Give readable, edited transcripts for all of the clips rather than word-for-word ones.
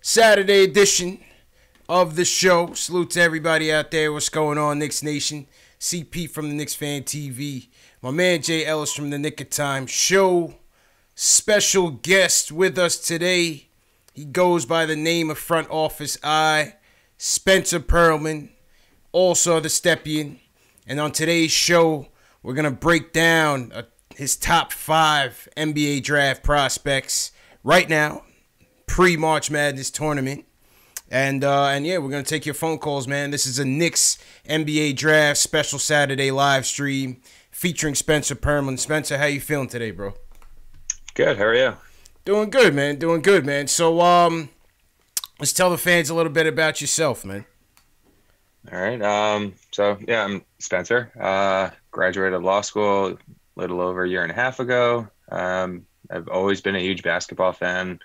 Saturday edition of the show. Salute to everybody out there. What's going on, Knicks Nation? CP from the KnicksFanTV. My man Jay Ellis from the Nick of Time Show. Special guest with us today. He goes by the name of Front Office I, Spencer Pearlman, also the Stepien. And on today's show, we're going to break down his top 5 NBA draft prospects right now, pre-March Madness tournament. And yeah, we're going to take your phone calls, man. This is a Knicks NBA draft special Saturday live stream featuring Spencer Pearlman. Spencer, how you feeling today, bro? Good. How are you? Doing good, man. Doing good, man. So, let's tell the fans a little bit about yourself, man. All right. So, yeah, I'm Spencer. Graduated law school a little over a year and a half ago. I've always been a huge basketball fan.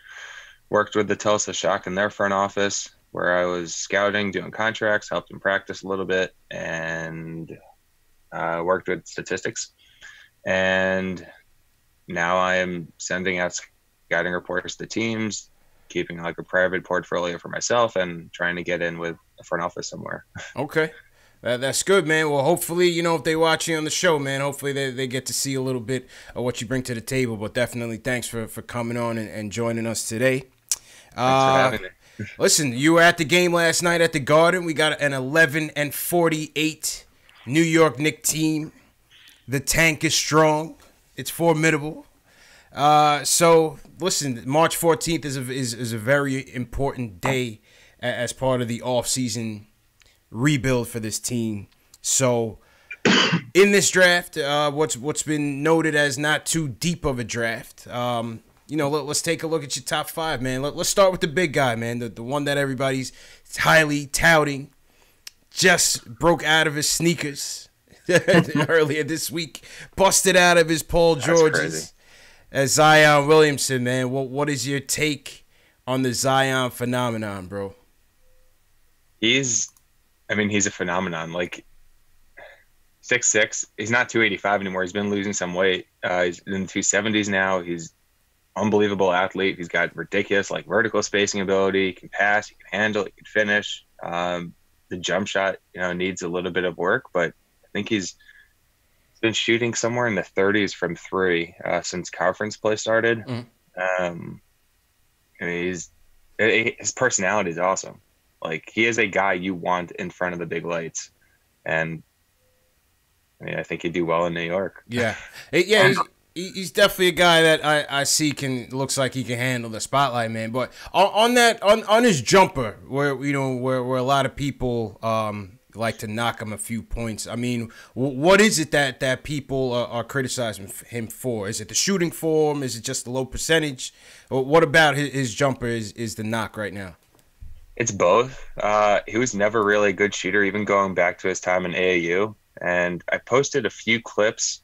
Worked with the Tulsa Shock in their front office, where I was scouting, doing contracts, helped them practice a little bit, and worked with statistics. And now I am sending out scouting reports to teams, keeping like a private portfolio for myself, and trying to get in with a front office somewhere. Okay. That's good, man. Well, hopefully, if they watch you on the show, man, hopefully they get to see a little bit of what you bring to the table. But definitely thanks for coming on and joining us today. Thanks for having me. Listen, you were at the game last night at the Garden. We got an 11-48 New York Knicks team. The tank is strong. It's formidable. So, listen, March 14th is a very important day as part of the offseason rebuild for this team. So, in this draft, what's been noted as not too deep of a draft, let's take a look at your top 5, man. Let's start with the big guy, man, the one that everybody's highly touting. Just broke out of his sneakers earlier this week. Busted out of his Paul Georges as Zion Williamson, man. What is your take on the Zion phenomenon, bro? He's a phenomenon. Like 6'6". He's not 285 anymore. He's been losing some weight. He's in the 270s now. He's unbelievable athlete. He's got ridiculous vertical spacing ability. He can pass, he can handle, he can finish. The jump shot, needs a little bit of work, but I think he's been shooting somewhere in the 30s from 3 since conference play started. His personality is awesome. He is a guy you want in front of the big lights, and I think he'd do well in New York. Yeah. He's definitely a guy that I see looks like he can handle the spotlight, man. But on his jumper, where a lot of people like to knock him a few points. I mean, what is it that people are criticizing him for? Is it the shooting form? Is it just the low percentage? Or what about his jumper is the knock right now? It's both. He was never really a good shooter, even going back to his time in AAU. And I posted a few clips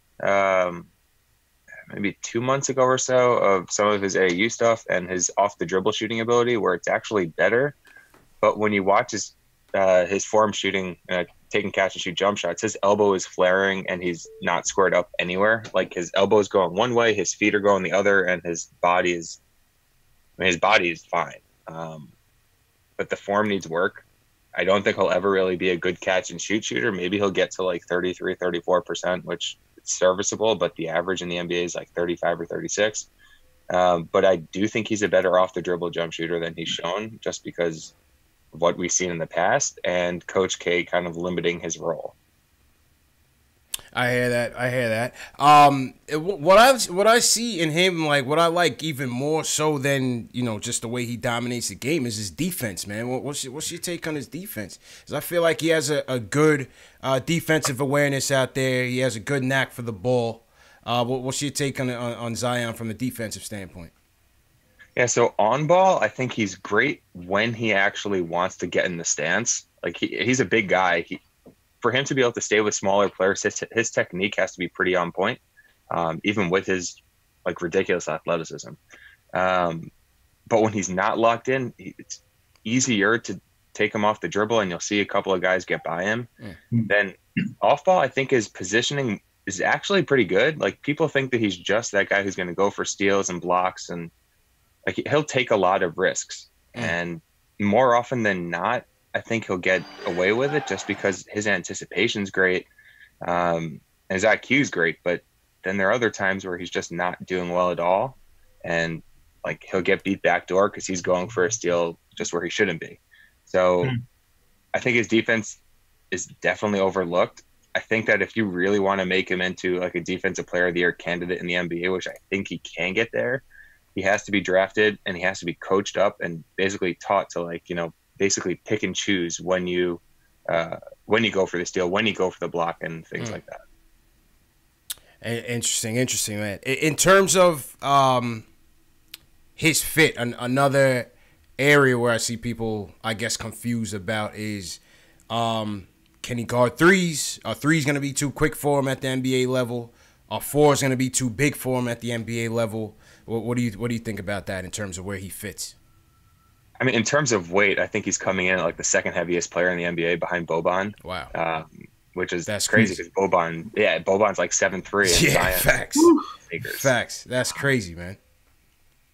maybe 2 months ago or so of some of his AAU stuff and his off the dribble shooting ability, where it's actually better. But when you watch his form shooting, taking catch and shoot jump shots, his elbow is flaring and he's not squared up anywhere. His elbow is going one way, his feet are going the other, and his body is fine. But the form needs work. I don't think he'll ever really be a good catch and shoot shooter. Maybe he'll get to 33, 34%, which is serviceable, but the average in the NBA is 35 or 36. But I do think he's a better off the dribble jump shooter than he's shown, just because of what we've seen in the past and Coach K kind of limiting his role. I hear that. What I see in him, what I like even more so than just the way he dominates the game, is his defense, man. What's your take on his defense? Because I feel like he has a good defensive awareness out there. He has a good knack for the ball. What's your take on Zion from a defensive standpoint? Yeah, so on ball, I think he's great when he actually wants to get in the stance. He's a big guy. For him to be able to stay with smaller players, his technique has to be pretty on point, even with his ridiculous athleticism. But when he's not locked in, it's easier to take him off the dribble, and you'll see a couple of guys get by him. Then off ball, I think his positioning is actually pretty good. People think that he's just that guy who's going to go for steals and blocks, and he'll take a lot of risks. And more often than not, I think he'll get away with it just because his anticipation's great. And his IQ is great, but then there are other times where he's just not doing well at all. And like he'll get beat backdoor because he's going for a steal just where he shouldn't be. So I think his defense is definitely overlooked. I think that if you really want to make him into like a defensive player of the year candidate in the NBA, which I think he can get there, he has to be drafted and he has to be coached up and basically taught to like, you know, basically pick and choose when you go for the steal, when you go for the block and things like that. Interesting, man. In terms of his fit, another area where I see people, I guess, confused about is can he guard threes? Are threes going to be too quick for him at the NBA level? Are fours going to be too big for him at the NBA level? What do you think about that in terms of where he fits? I mean, in terms of weight, I think he's coming in like the second heaviest player in the NBA behind Boban. Wow. That's crazy because Boban's like 7'3". Yeah, facts. That's crazy, man.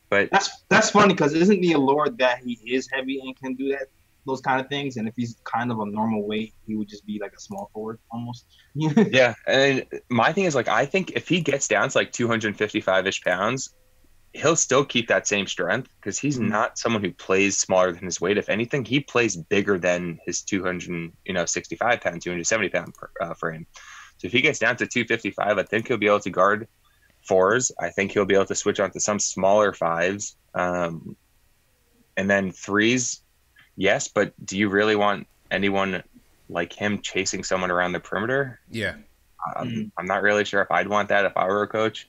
But that's funny because isn't the allure that he is heavy and can do those kind of things? And if he's kind of a normal weight, he would just be like a small forward almost. Yeah, and my thing is like I think if he gets down to like 255-ish pounds, he'll still keep that same strength because he's not someone who plays smaller than his weight. If anything, he plays bigger than his 265 pound, 270 pound frame. So if he gets down to 255, I think he'll be able to guard fours. I think he'll be able to switch on to some smaller fives. And then threes, yes, but do you really want anyone like him chasing someone around the perimeter? Yeah. I'm not really sure if I'd want that if I were a coach.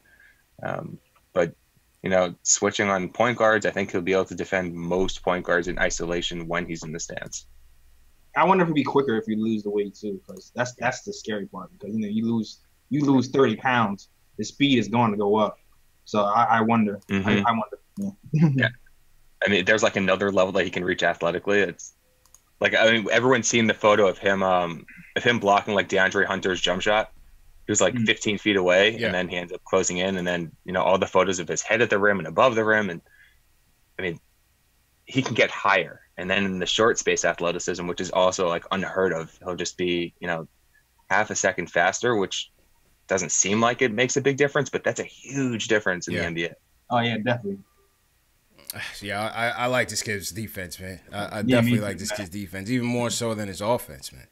But you know, switching on point guards, I think he'll be able to defend most point guards in isolation when he's in the stance. I wonder if it'd be quicker if you lose the weight too, because that's the scary part. Because you lose 30 pounds, the speed is going to go up. So I wonder. I wonder. Yeah. I mean, there's like another level that he can reach athletically. It's like everyone's seen the photo of him blocking like DeAndre Hunter's jump shot. He was like 15 feet away, and then he ends up closing in. And then, you know, all the photos of his head at the rim and above the rim. And I mean, he can get higher. And then in the short space athleticism, which is also like unheard of, he'll just be, you know, half a second faster, which doesn't seem like it makes a big difference, but that's a huge difference in the NBA. Oh, yeah, definitely. Yeah, I like this kid's defense, man. I definitely like this kid's defense, even more so than his offense, man.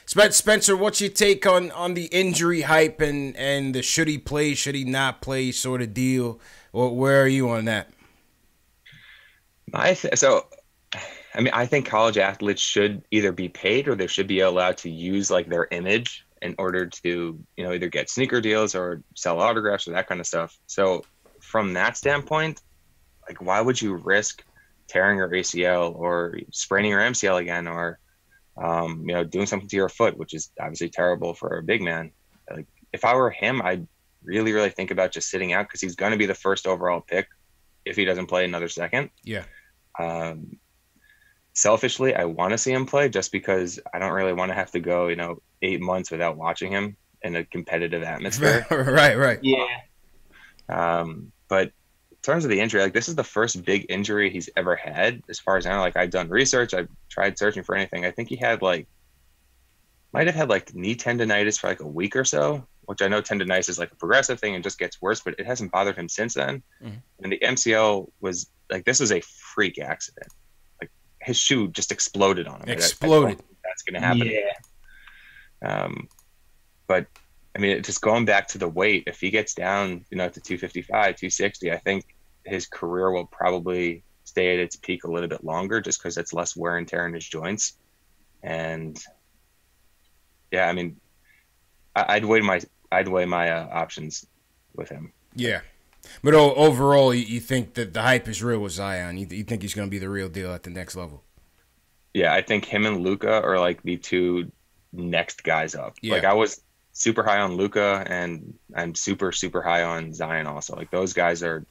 Spencer, what's your take on the injury hype and the should he play, should he not play sort of deal? Where are you on that? I think college athletes should either be paid or they should be allowed to use like their image in order to, you know, either get sneaker deals or sell autographs or that kind of stuff. So from that standpoint, like why would you risk tearing your ACL or spraining your MCL again or you know, doing something to your foot, which is obviously terrible for a big man. Like if I were him, I'd really, really think about just sitting out because he's going to be the first overall pick if he doesn't play another second. Yeah. Selfishly, I want to see him play just because I don't really want to have to go, you know, 8 months without watching him in a competitive atmosphere. Right. Yeah. But in terms of the injury, like this is the first big injury he's ever had. As far as I know, like I've done research, I've tried searching for anything. I think he had might have had like knee tendonitis for like a week or so, which I know tendonitis is like a progressive thing and just gets worse, but it hasn't bothered him since then. And the MCL was like, this was a freak accident. Like his shoe just exploded on him. Exploded. That's going to happen. Yeah. But I mean, just going back to the weight, if he gets down, you know, to 255, 260, I think his career will probably stay at its peak a little bit longer just because it's less wear and tear in his joints. And yeah, I mean, I'd weigh my options with him. Yeah. But overall, you think that the hype is real with Zion? You think he's going to be the real deal at the next level? Yeah, I think him and Luka are like the two next guys up. Yeah. Like I was super high on Luka, and I'm super, super high on Zion also. Like those guys they're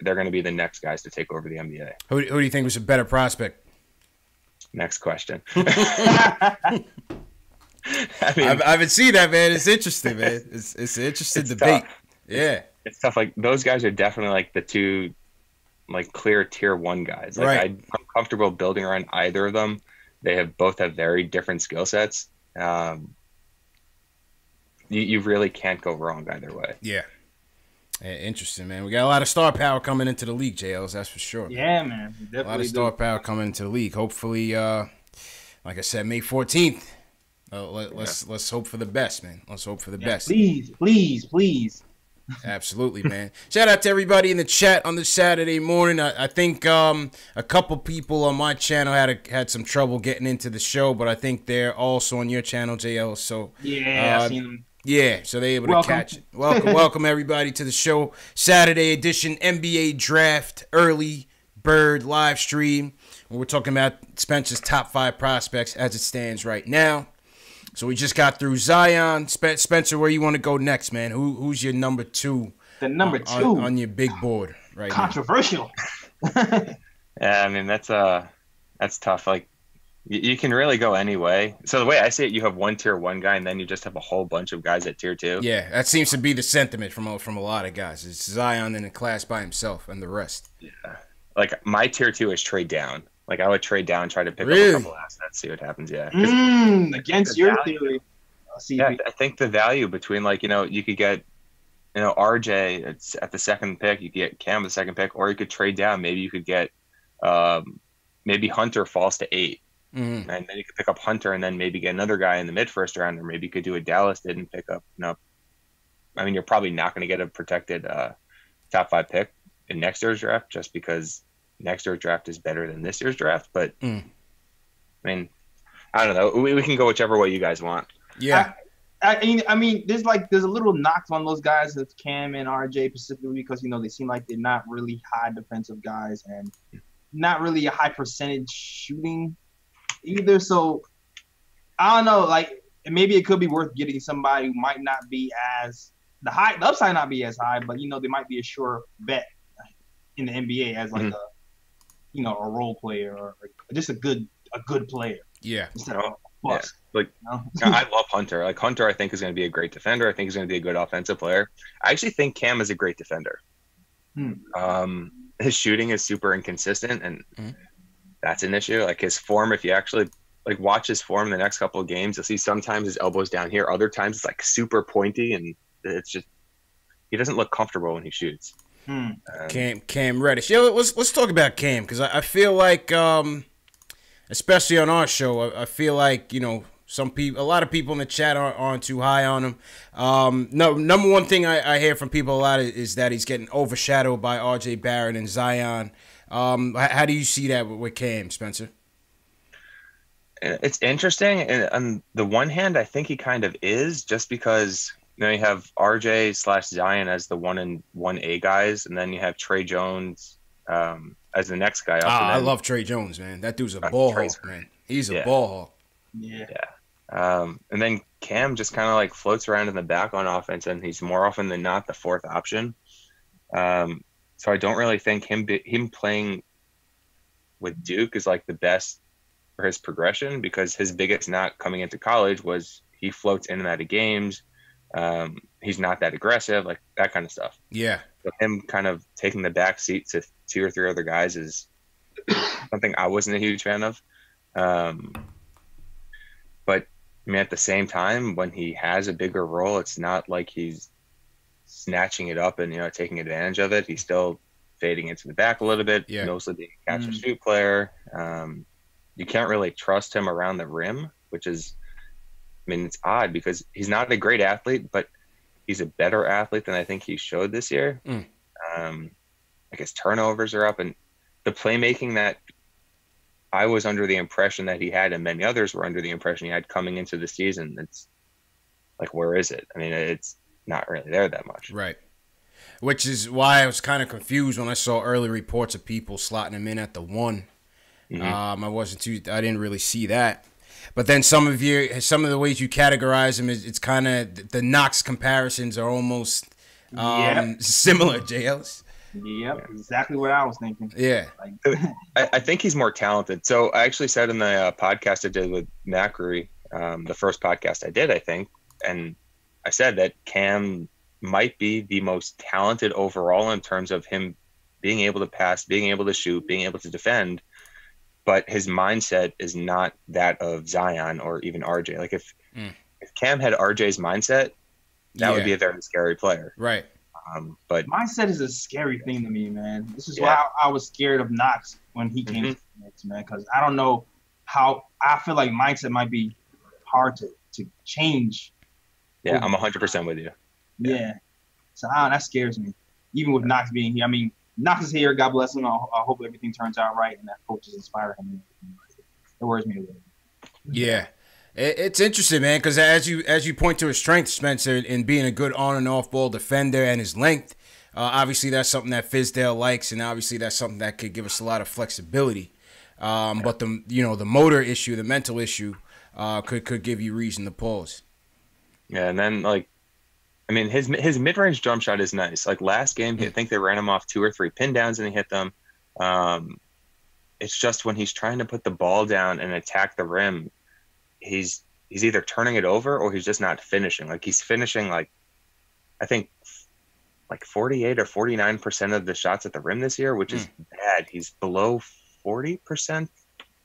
going to be the next guys to take over the NBA. Who do you think was a better prospect? Next question. I haven't seen that, man. It's interesting, man. It's an interesting debate. Tough. Yeah. It's tough. Like those guys are definitely like the two like clear tier 1 guys. Like Right. I'm comfortable building around either of them. They both have very different skill sets. You really can't go wrong either way. Yeah. Interesting, man. We got a lot of star power coming into the league, JLs, that's for sure. Yeah, man. A lot of star power coming into the league. Hopefully, like I said, May 14th. Let's hope for the best, man. Let's hope for the best. Please. Absolutely, man. Shout out to everybody in the chat on this Saturday morning. I think a couple people on my channel had some trouble getting into the show, but I think they're also on your channel, JL. So yeah, I've seen them. Yeah, so they're able to catch it. Welcome everybody to the show. Saturday edition NBA Draft Early Bird live stream. We're talking about Spencer's top 5 prospects as it stands right now. So we just got through Zion. Spencer, where you want to go next, man? Who's your number 2? The number 2 on your big board right Controversial. Yeah, I mean that's tough. Like you can really go any way. So the way I see it, you have one tier 1 guy, and then you just have a whole bunch of guys at tier 2. Yeah, that seems to be the sentiment from a lot of guys. It's Zion in a class by himself, and the rest. Yeah, like my tier 2 is trade down. Like I would trade down, try to pick up a couple assets, see what happens. Yeah, against your theory. Yeah, I think the value between you could get RJ it's at the 2nd pick, you could get Cam the 2nd pick, or you could trade down. Maybe you could get maybe Hunter falls to 8. And then you could pick up Hunter and then maybe get another guy in the mid-first round, or maybe you could do what Dallas did and pick up. I mean, you're probably not going to get a protected top 5 pick in next year's draft just because next year's draft is better than this year's draft. But I mean, I don't know. We can go whichever way you guys want. Yeah. I mean, there's a little knocks on those guys, that's Cam and RJ specifically, because they seem like they're not really high defensive guys and not really a high percentage shooting either. So I don't know, like maybe it could be worth getting somebody who might not be as the upside not be as high, but they might be a sure bet in the NBA as like a role player or just a good player. Yeah. Instead of bust. Yeah. I love Hunter. Like Hunter, I think is going to be a great defender. I think he's going to be a good offensive player. I actually think Cam is a great defender. His shooting is super inconsistent, and that's an issue. Like his form, if you actually watch his form the next couple of games, you'll see sometimes his elbow's down here, other times it's like super pointy, and it's just he doesn't look comfortable when he shoots. Cam Reddish. Yeah, let's talk about Cam, because I feel like, especially on our show, I feel like a lot of people in the chat aren't too high on him. No, number one thing I hear from people a lot is that he's getting overshadowed by RJ Barrett and Zion. How do you see that with Cam, Spencer? It's interesting. And on the one hand, I think he kind of is, just because you have RJ/Zion as the 1 and 1A guys, and then you have Trey Jones as the next guy up. I love Trey Jones, man. That dude's a ball hawk, man. He's a ball hawk. Yeah. And then Cam just kind of floats around in the back on offense, and he's more often than not the 4th option. So I don't really think him playing with Duke is the best for his progression, because his biggest knock coming into college was he floats in and out of games. He's not that aggressive, that kind of stuff. Yeah. So him kind of taking the back seat to 2 or 3 other guys is something I wasn't a huge fan of. But I mean, at the same time, when he has a bigger role, it's not like he's snatching it up and taking advantage of it. He's still fading into the back a little bit, mostly being a catch and shoot player. You can't really trust him around the rim, which is, I mean, it's odd because he's not a great athlete, but he's a better athlete than I think he showed this year. His turnovers are up, and the playmaking that I was under the impression that he had, and many others were under the impression he had coming into the season, it's where is it? I mean, it's not really there that much. Right. Which is why I was kind of confused when I saw early reports of people slotting him in at the 1. I didn't really see that. But then some of the ways you categorize him it's kind of the Knox comparisons are almost similar, JLs. Yep, exactly what I was thinking. Yeah. I think he's more talented. So I actually said in the podcast I did with Macri, the first podcast I did, I think, and I said that Cam might be the most talented overall in terms of him being able to pass, being able to shoot, being able to defend, but his mindset is not that of Zion or even RJ. Like if Cam had RJ's mindset, that would be a very scary player. Right. But mindset is a scary thing to me, man. This is why I was scared of Knox when he came to the Knicks, man, because I don't know how I feel like mindset might be hard to change. Yeah, I'm 100% with you. Yeah. So that scares me. Even with Knox being here. I mean, Knox is here. God bless him. I hope everything turns out right and that coaches inspire him. It worries me a little bit. Yeah. It's interesting, man, because as you point to his strength, Spencer, in being a good on and off ball defender and his length, obviously that's something that Fizdale likes, and obviously that's something that could give us a lot of flexibility. But the motor issue, the mental issue, could give you reason to pause. Yeah, and then his mid range jump shot is nice. Like last game, I think they ran him off 2 or 3 pin downs and he hit them. It's just when he's trying to put the ball down and attack the rim, he's either turning it over or he's just not finishing. Like he's finishing I think 48 or 49% of the shots at the rim this year, which is bad. He's below 40%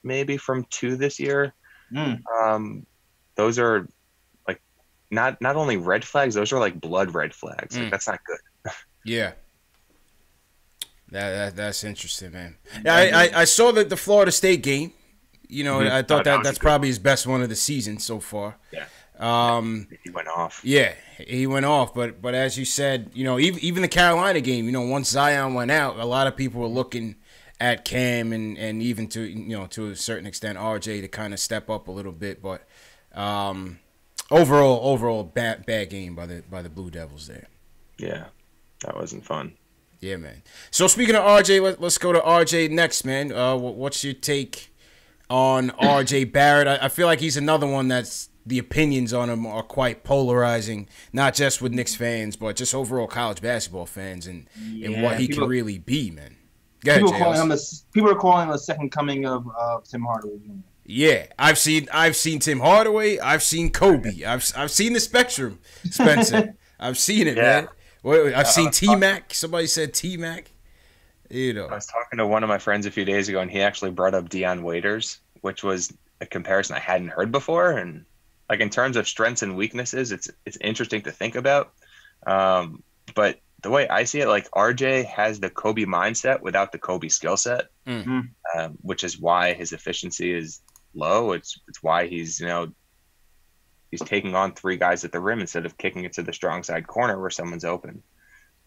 maybe from 2 this year. Those are not only red flags, those are like blood red flags. Like that's not good. Yeah. That's interesting, man. Yeah, I saw the Florida State game. I thought that's probably his best one of the season so far. Yeah. He went off. Yeah, he went off. But as you said, even the Carolina game, once Zion went out, a lot of people were looking at Cam and even to a certain extent RJ to kind of step up a little bit. But overall bad game by the Blue Devils there. Yeah, that wasn't fun. Yeah, man. So speaking of RJ, let's go to RJ next, man. What's your take on RJ Barrett? I feel like he's another one that's the opinions on him are quite polarizing, not just with Knicks fans, but just overall college basketball fans and what he can really be, man. Go ahead, people are calling him the second coming of Tim Hardaway Jr. Yeah, I've seen Tim Hardaway. I've seen Kobe. I've seen the spectrum, Spencer. I've seen it, man. I've seen T-Mac. Somebody said T-Mac. I was talking to one of my friends a few days ago, and he actually brought up Dion Waiters, which was a comparison I hadn't heard before. And in terms of strengths and weaknesses, it's interesting to think about. But the way I see it, RJ has the Kobe mindset without the Kobe skill set, which is why his efficiency is low. It's why he's taking on 3 guys at the rim instead of kicking it to the strong side corner where someone's open.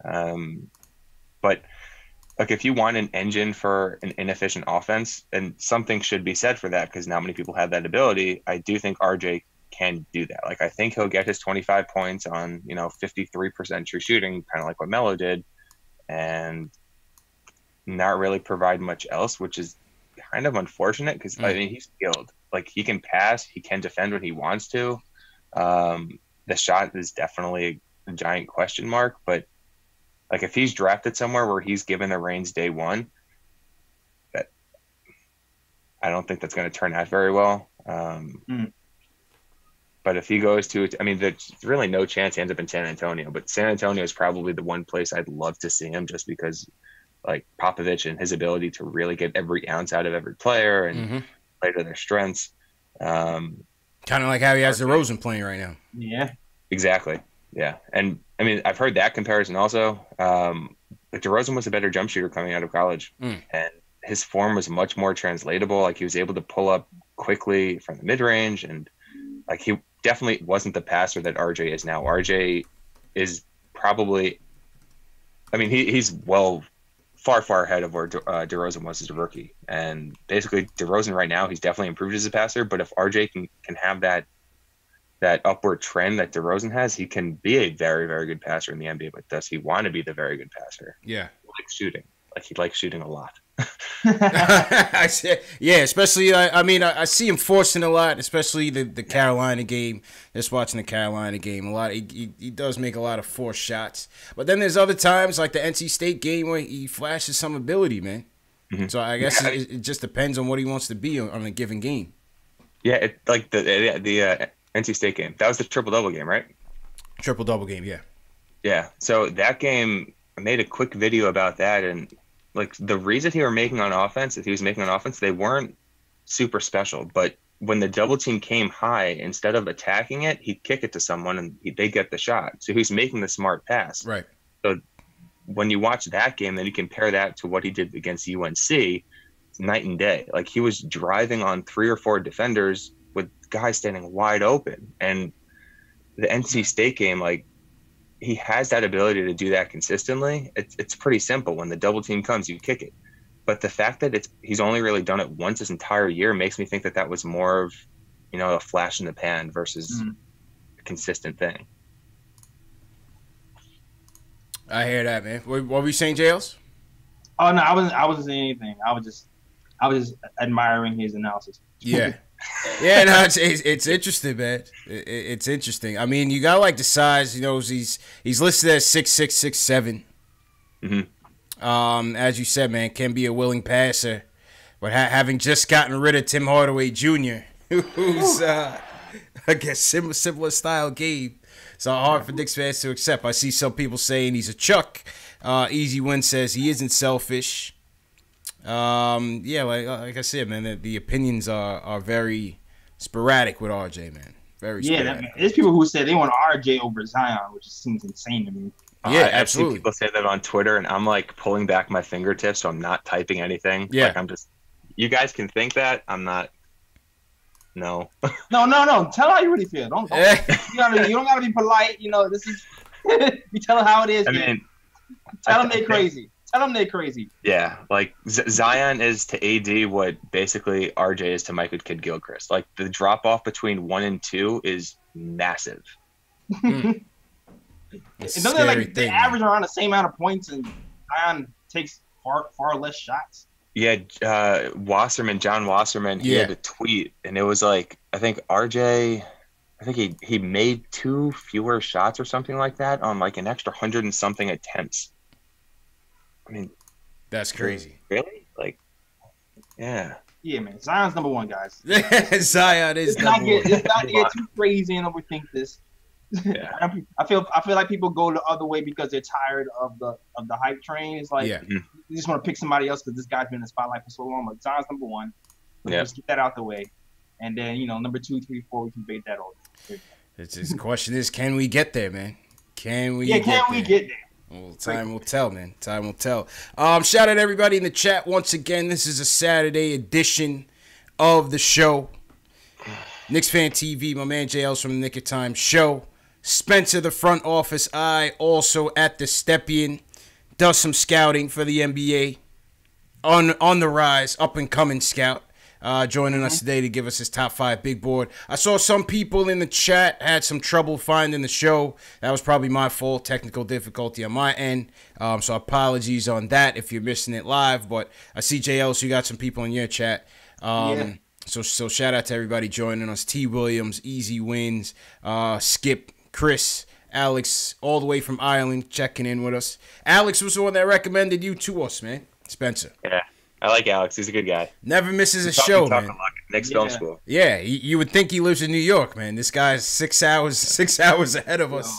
But if you want an engine for an inefficient offense, and something should be said for that because not many people have that ability, I do think RJ can do that. I think he'll get his 25 points on 53% true shooting, kind of like what Melo did, and not really provide much else, which is kind of unfortunate because he's skilled. He can pass, he can defend when he wants to. The shot is definitely a giant question mark, but if he's drafted somewhere where he's given the reins day one, that I don't think that's going to turn out very well. But if he goes to, there's really no chance he ends up in San Antonio. But San Antonio is probably the one place I'd love to see him, just because Popovich and his ability to really get every ounce out of every player and play to their strengths. Kind of like how he has DeRozan playing right now. Yeah, exactly. Yeah, and I've heard that comparison also. DeRozan was a better jump shooter coming out of college, and his form was much more translatable. He was able to pull up quickly from the mid range, and he definitely wasn't the passer that RJ is now. RJ is probably, he's far ahead of where DeRozan was as a rookie, and basically DeRozan right now, he's definitely improved as a passer. But if RJ can have that upward trend that DeRozan has, he can be a very, very good passer in the NBA. But does he want to be the very good passer? Yeah, he likes shooting. He likes shooting a lot. Yeah, especially I see him forcing a lot, especially the Carolina game. Just watching the Carolina game a lot. He does make a lot of forced shots, but then there's other times like the NC State game where he flashes some ability, man. So I guess it just depends on what he wants to be on a given game. Yeah, the NC State game, that was the triple-double game, right? Triple-double game, yeah. Yeah, so that game, I made a quick video about that, and like the reads that he were making on offense, if he was making on offense, they weren't super special. But when the double team came high, instead of attacking it, he'd kick it to someone and they get the shot. So he's making the smart pass. Right. So when you watch that game, then you compare that to what he did against UNC, it's night and day. Like he was driving on 3 or 4 defenders with guys standing wide open. And the NC State game, like he has that ability to do that consistently. It's pretty simple. When the double team comes, you kick it. But the fact that he's only really done it once his entire year makes me think that was more of, a flash in the pan versus a consistent thing. I hear that, man. What were you saying, Jails? Oh no, I wasn't saying anything. I was just admiring his analysis. Yeah. Yeah, no, it's interesting, man. It's interesting. I mean, you got like the size. He's listed as 6'6", 6'7". Mm-hmm. As you said, man, can be a willing passer, but having just gotten rid of Tim Hardaway Jr., who's I guess similar style game, so hard for Knicks fans to accept. I see some people saying he's a Chuck. Easy Win says he isn't selfish. Yeah, like I said, man, the opinions are very sporadic with RJ, man. Very sporadic. Yeah, there's people who say they want RJ over Zion, which seems insane to me. Yeah, I've seen absolutely. people say that on Twitter, and I'm like pulling back my fingertips, so I'm not typing anything. Yeah. Like I'm just. You guys can think that. I'm not. No. No. Tell how you really feel. Don't you don't gotta be polite. This is you tell them how it is. I mean, tell them they're crazy. Tell them they're crazy. Yeah, like Zion is to AD what basically RJ is to Michael Kidd-Gilchrist. Like the drop off between 1 and 2 is massive. It's like they average around the same amount of points, and Zion takes far less shots. Yeah, John Wasserman, he had a tweet, and it was like, I think RJ, he made 2 fewer shots or something like that on like an extra 100 and something attempts. I mean, that's crazy. Really? Like, yeah. Yeah, man. Zion's number 1, guys. Zion is number 1. It's not to get too crazy and overthink this. Yeah. I feel like people go the other way because they're tired of the hype train. It's like you just want to pick somebody else because this guy's been in the spotlight for so long. But Zion's number 1. Just get that out the way, and then number 2, 3, 4, we can debate that over. The question is, can we get there, man? Can we? Get there? Well, time will tell, man. Time will tell. Shout out to everybody in the chat once again. This is a Saturday edition of the show. KnicksFanTV, my man JL's from the Nick of Time show. Spencer, the front office eye, also at the Stepien, does some scouting for the NBA. On the rise, up and coming scout. Joining us today to give us his top 5 big board. I saw some people in the chat had some trouble finding the show. That was probably my fault, technical difficulty on my end. So apologies on that if you're missing it live. But I see JL, so you got some people in your chat. So shout out to everybody joining us. T. Williams, Easy Wins, Skip, Chris, Alex, all the way from Ireland, checking in with us. Alex was the one that recommended you to us, man. Spencer. Yeah. I like Alex. He's a good guy. Never misses a show, man. Knicks Film School. Yeah, you would think he lives in New York, man. This guy's 6 hours ahead of us.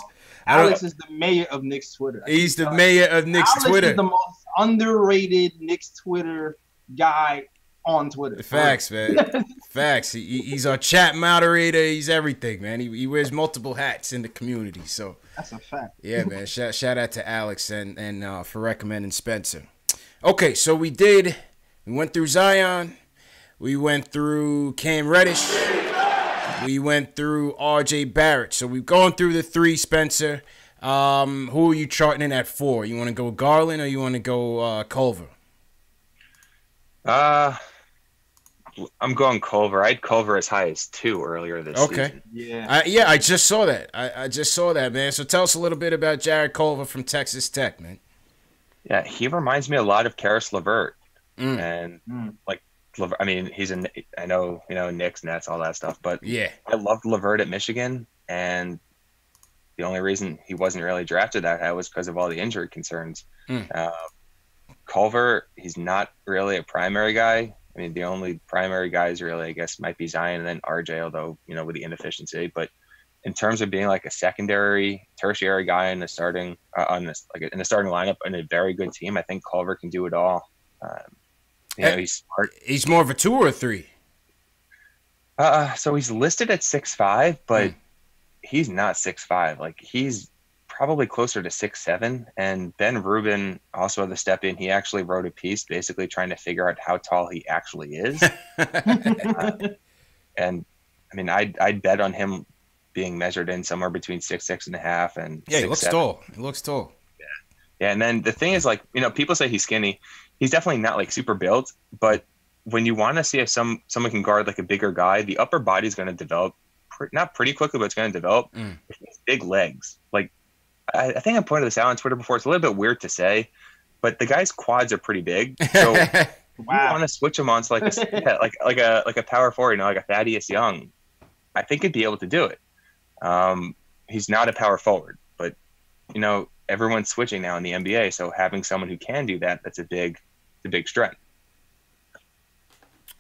Alex is the mayor of Knicks Twitter. He's the mayor of Knicks Twitter. Alex is the most underrated Knicks Twitter guy on Twitter. Facts, man. Facts. He's our chat moderator. He's everything, man. He wears multiple hats in the community. So that's a fact. Yeah, man. Shout out to Alex and for recommending Spencer. Okay, so we went through Zion. We went through Cam Reddish. We went through RJ Barrett. So we've gone through the 3, Spencer. Who are you charting in at 4? You want to go Garland or you want to go Culver? I'm going Culver. I had Culver as high as 2 earlier this season. Yeah. I just saw that. I just saw that, man. So tell us a little bit about Jared Culver from Texas Tech, man. Yeah, he reminds me a lot of Karis LeVert. And like, I mean, I know, Knicks, Nets, all that stuff, but yeah, I loved LeVert at Michigan, and the only reason he wasn't really drafted that high was because of all the injury concerns. Culver, he's not really a primary guy. I mean, the only primary guys really, I guess, might be Zion and then RJ, although, with the inefficiency. But in terms of being like a secondary, tertiary guy in the starting on this like in the starting lineup in a very good team, I think Culver can do it all. He's smart. He's more of a 2 or a 3. So he's listed at 6'5", but he's not 6'5". Like he's probably closer to 6'7". And Ben Rubin also had the step in. He actually wrote a piece basically trying to figure out how tall he actually is. And I mean, I'd bet on him being measured in somewhere between 6'6.5" and he looks 6'7". tall. He looks tall. Yeah. And then the thing is, like, people say he's skinny. He's definitely not like super built, but when you want to see if someone can guard like a bigger guy, the upper body is going to develop not pretty quickly, but it's going to develop. Big legs. Like I think I pointed this out on Twitter before. It's a little bit weird to say, but the guy's quads are pretty big. So Wow. you want to switch him on to like a power forward, like a Thaddeus Young. I think he'd be able to do it. He's not a power forward, but everyone's switching now in the NBA. So having someone who can do that, that's a big strength.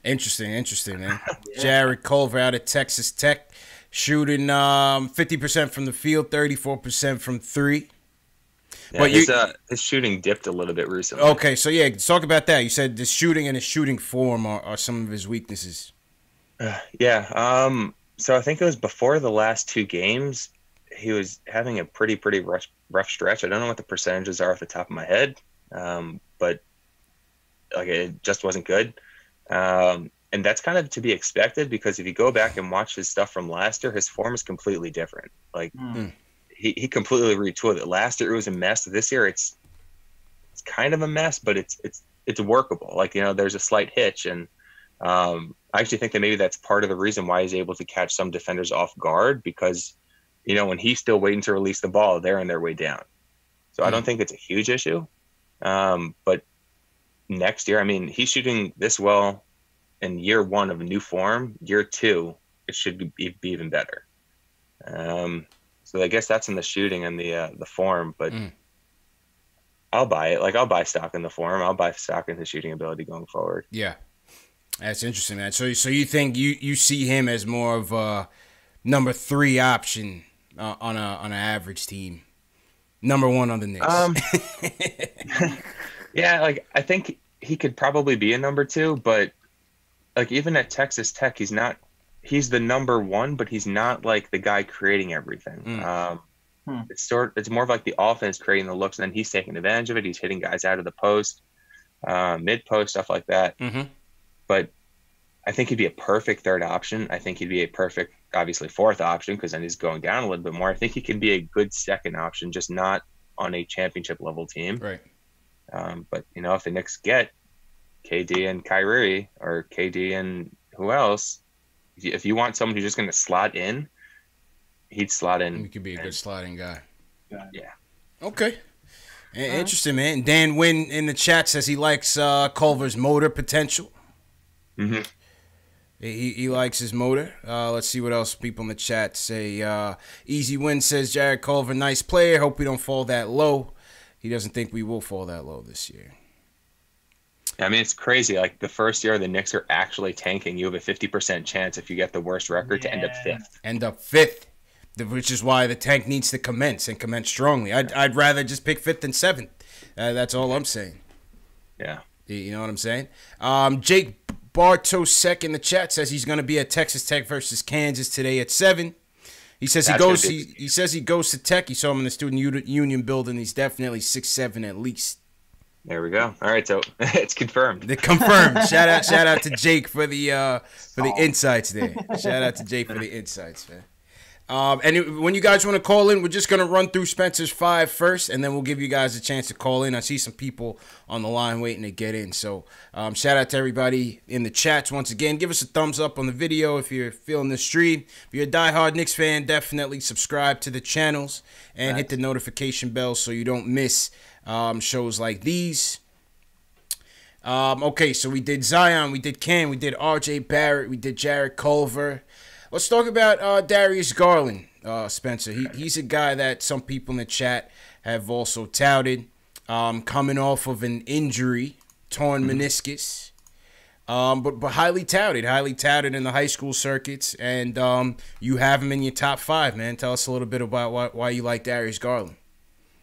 Interesting, man. Jared Culver out of Texas Tech, shooting 50% from the field, 34% from 3. Yeah, but his shooting dipped a little bit recently. Okay, so yeah, talk about that. You said the shooting and his shooting form are some of his weaknesses. So I think it was before the last 2 games, he was having a pretty rough stretch. I don't know what the percentages are off the top of my head, but like it just wasn't good. And that's kind of to be expected because if you go back and watch his stuff from last year, his form is completely different. Like he completely retooled it. Last year it was a mess. This year it's kind of a mess, but it's workable. Like, there's a slight hitch, and I actually think that maybe that's part of the reason why he's able to catch some defenders off guard because, when he's still waiting to release the ball, they're on their way down. So I don't think it's a huge issue. But next year, I mean, he's shooting this well in year 1 of a new form. Year 2, it should be even better. So I guess that's in the shooting and the form, but I'll buy it. Like, I'll buy stock in the form. I'll buy stock in his shooting ability going forward. Yeah. That's interesting, man. So you think you see him as more of a number 3 option on an average team, number 1 on the Knicks? Yeah, like I think he could probably be a number 2, but like even at Texas Tech, he's the number 1, but he's not like the guy creating everything. It's more of like the offense creating the looks, and then he's taking advantage of it. He's hitting guys out of the post, mid post, stuff like that. But I think he'd be a perfect 3rd option. I think he'd be a perfect, obviously, 4th option because then he's going down a little bit more. I think he can be a good 2nd option, just not on a championship level team. Right. But if the Knicks get KD and Kyrie or KD and who else, if you want someone who's just going to slot in, he'd slot in. He could be a good slotting guy. Yeah. Okay. Interesting, man. Dan Wynn in the chat says he likes Culver's motor potential. He likes his motor. Let's see what else people in the chat say. Easy Win says Jared Culver, nice player. Hope we don't fall that low. He doesn't think we will fall that low this year. I mean, it's crazy. Like the first year the Knicks are actually tanking, you have a 50% chance if you get the worst record to end up 5th. Which is why the tank needs to commence and commence strongly. I'd rather just pick 5th than 7th. That's all I'm saying. Yeah. You know what I'm saying? Jake Bartosek in the chat says he's going to be at Texas Tech versus Kansas today at 7. He says he says he goes to Tech. He saw him in the student union building. He's definitely 6'7" at least. There we go. All right, so it's confirmed. Confirmed. Shout out to Jake for the insights there. Shout out to Jake for the insights, man. And when you guys want to call in, we're just going to run through Spencer's 5 first, and then we'll give you guys a chance to call in. I see some people on the line waiting to get in. So shout out to everybody in the chats once again. Give us a thumbs up on the video if you're feeling the stream. If you're a diehard Knicks fan, definitely subscribe to the channels and hit the notification bell so you don't miss shows like these. Okay, so we did Zion, we did Cam, we did RJ Barrett, we did Jared Culver. Let's talk about Darius Garland, Spencer. He's a guy that some people in the chat have also touted, coming off of an injury, torn meniscus. but highly touted in the high school circuits, and you have him in your top 5, man. Tell us a little bit about why you like Darius Garland.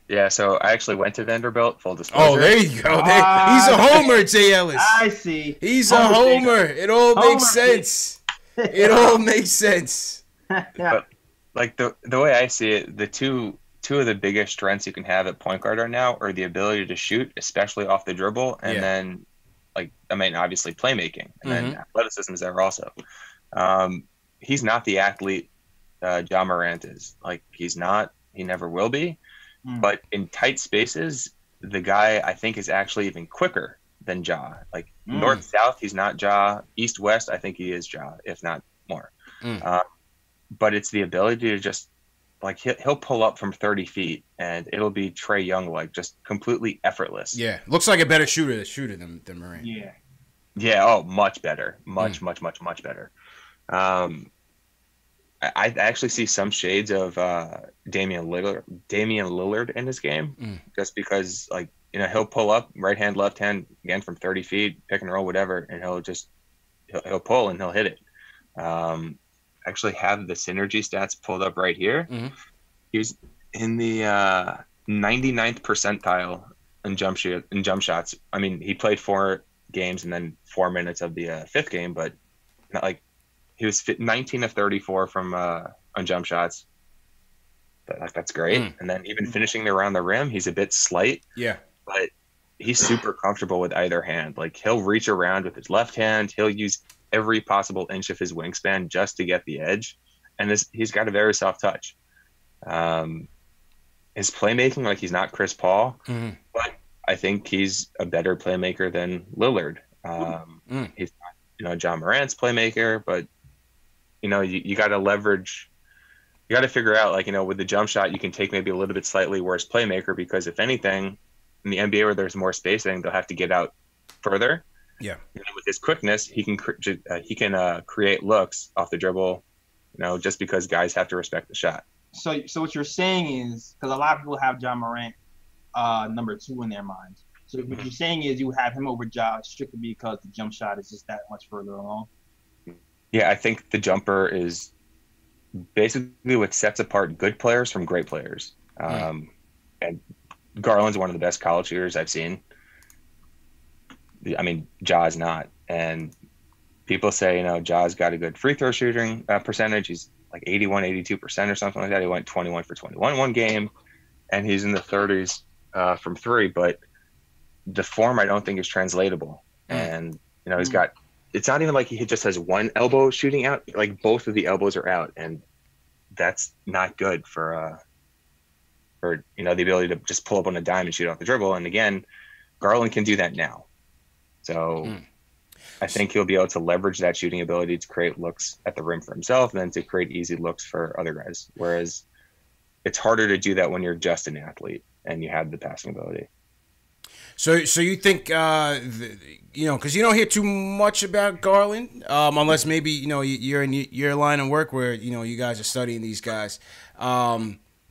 Yeah, so I actually went to Vanderbilt, full disclosure. Oh, there you go. He's a homer, J. Ellis. I see. He's a homer. It all makes sense. It all makes sense. Yeah. But like the way I see it, the two of the biggest strengths you can have at point guard right now are the ability to shoot, especially off the dribble, and then obviously playmaking, and then athleticism is there also. He's not the athlete Ja Morant is. Like, he's not. He never will be. But in tight spaces, the guy I think is actually even quicker than Ja. Like north south, he's not Ja. East west, I think he is Ja, if not more. But it's the ability to just like he'll pull up from 30 feet and it'll be Trae Young like just completely effortless. Yeah, looks like a better shooter than Morant. Yeah. Yeah. Oh, much better. Much better. I actually see some shades of Damian Lillard in his game, just because he'll pull up right hand, left hand again from 30 feet, pick and roll, whatever, and he'll pull and he'll hit it. Actually have the synergy stats pulled up right here. He's in the 99th percentile in jump shots. I mean, he played 4 games and then 4 minutes of the 5th game, but not like. He was 19 of 34 from on jump shots. That's great. And then even finishing around the rim, he's a bit slight. Yeah. But he's super comfortable with either hand. Like, he'll reach around with his left hand. He'll use every possible inch of his wingspan just to get the edge. And he's got a very soft touch. His playmaking, like, he's not Chris Paul, but I think he's a better playmaker than Lillard. He's not, Ja Morant's playmaker, but you got to leverage. You got to figure out, with the jump shot, you can take maybe a little bit slightly worse playmaker, because if anything, in the NBA where there's more spacing, they'll have to get out further. Yeah. And with his quickness, he can create looks off the dribble, just because guys have to respect the shot. So what you're saying is, because a lot of people have Ja Morant number 2 in their minds. So what you're saying is you have him over Ja strictly because the jump shot is just that much further along. Yeah, I think the jumper is basically what sets apart good players from great players. And Garland's one of the best college shooters I've seen. I mean, Ja's not. And people say, Ja's got a good free throw shooting percentage. He's like 81, 82% or something like that. He went 21 for 21 one game, and he's in the 30s from 3. But the form, I don't think, is translatable. And, he's got – it's not even like he just has one elbow shooting out. Like, both of the elbows are out, and that's not good for the ability to just pull up on a dime and shoot off the dribble. And again, Garland can do that now. So I think he'll be able to leverage that shooting ability to create looks at the rim for himself and then to create easy looks for other guys. Whereas it's harder to do that when you're just an athlete and you have the passing ability. So you think, because you don't hear too much about Garland, unless maybe, you're in your line of work where, you guys are studying these guys. But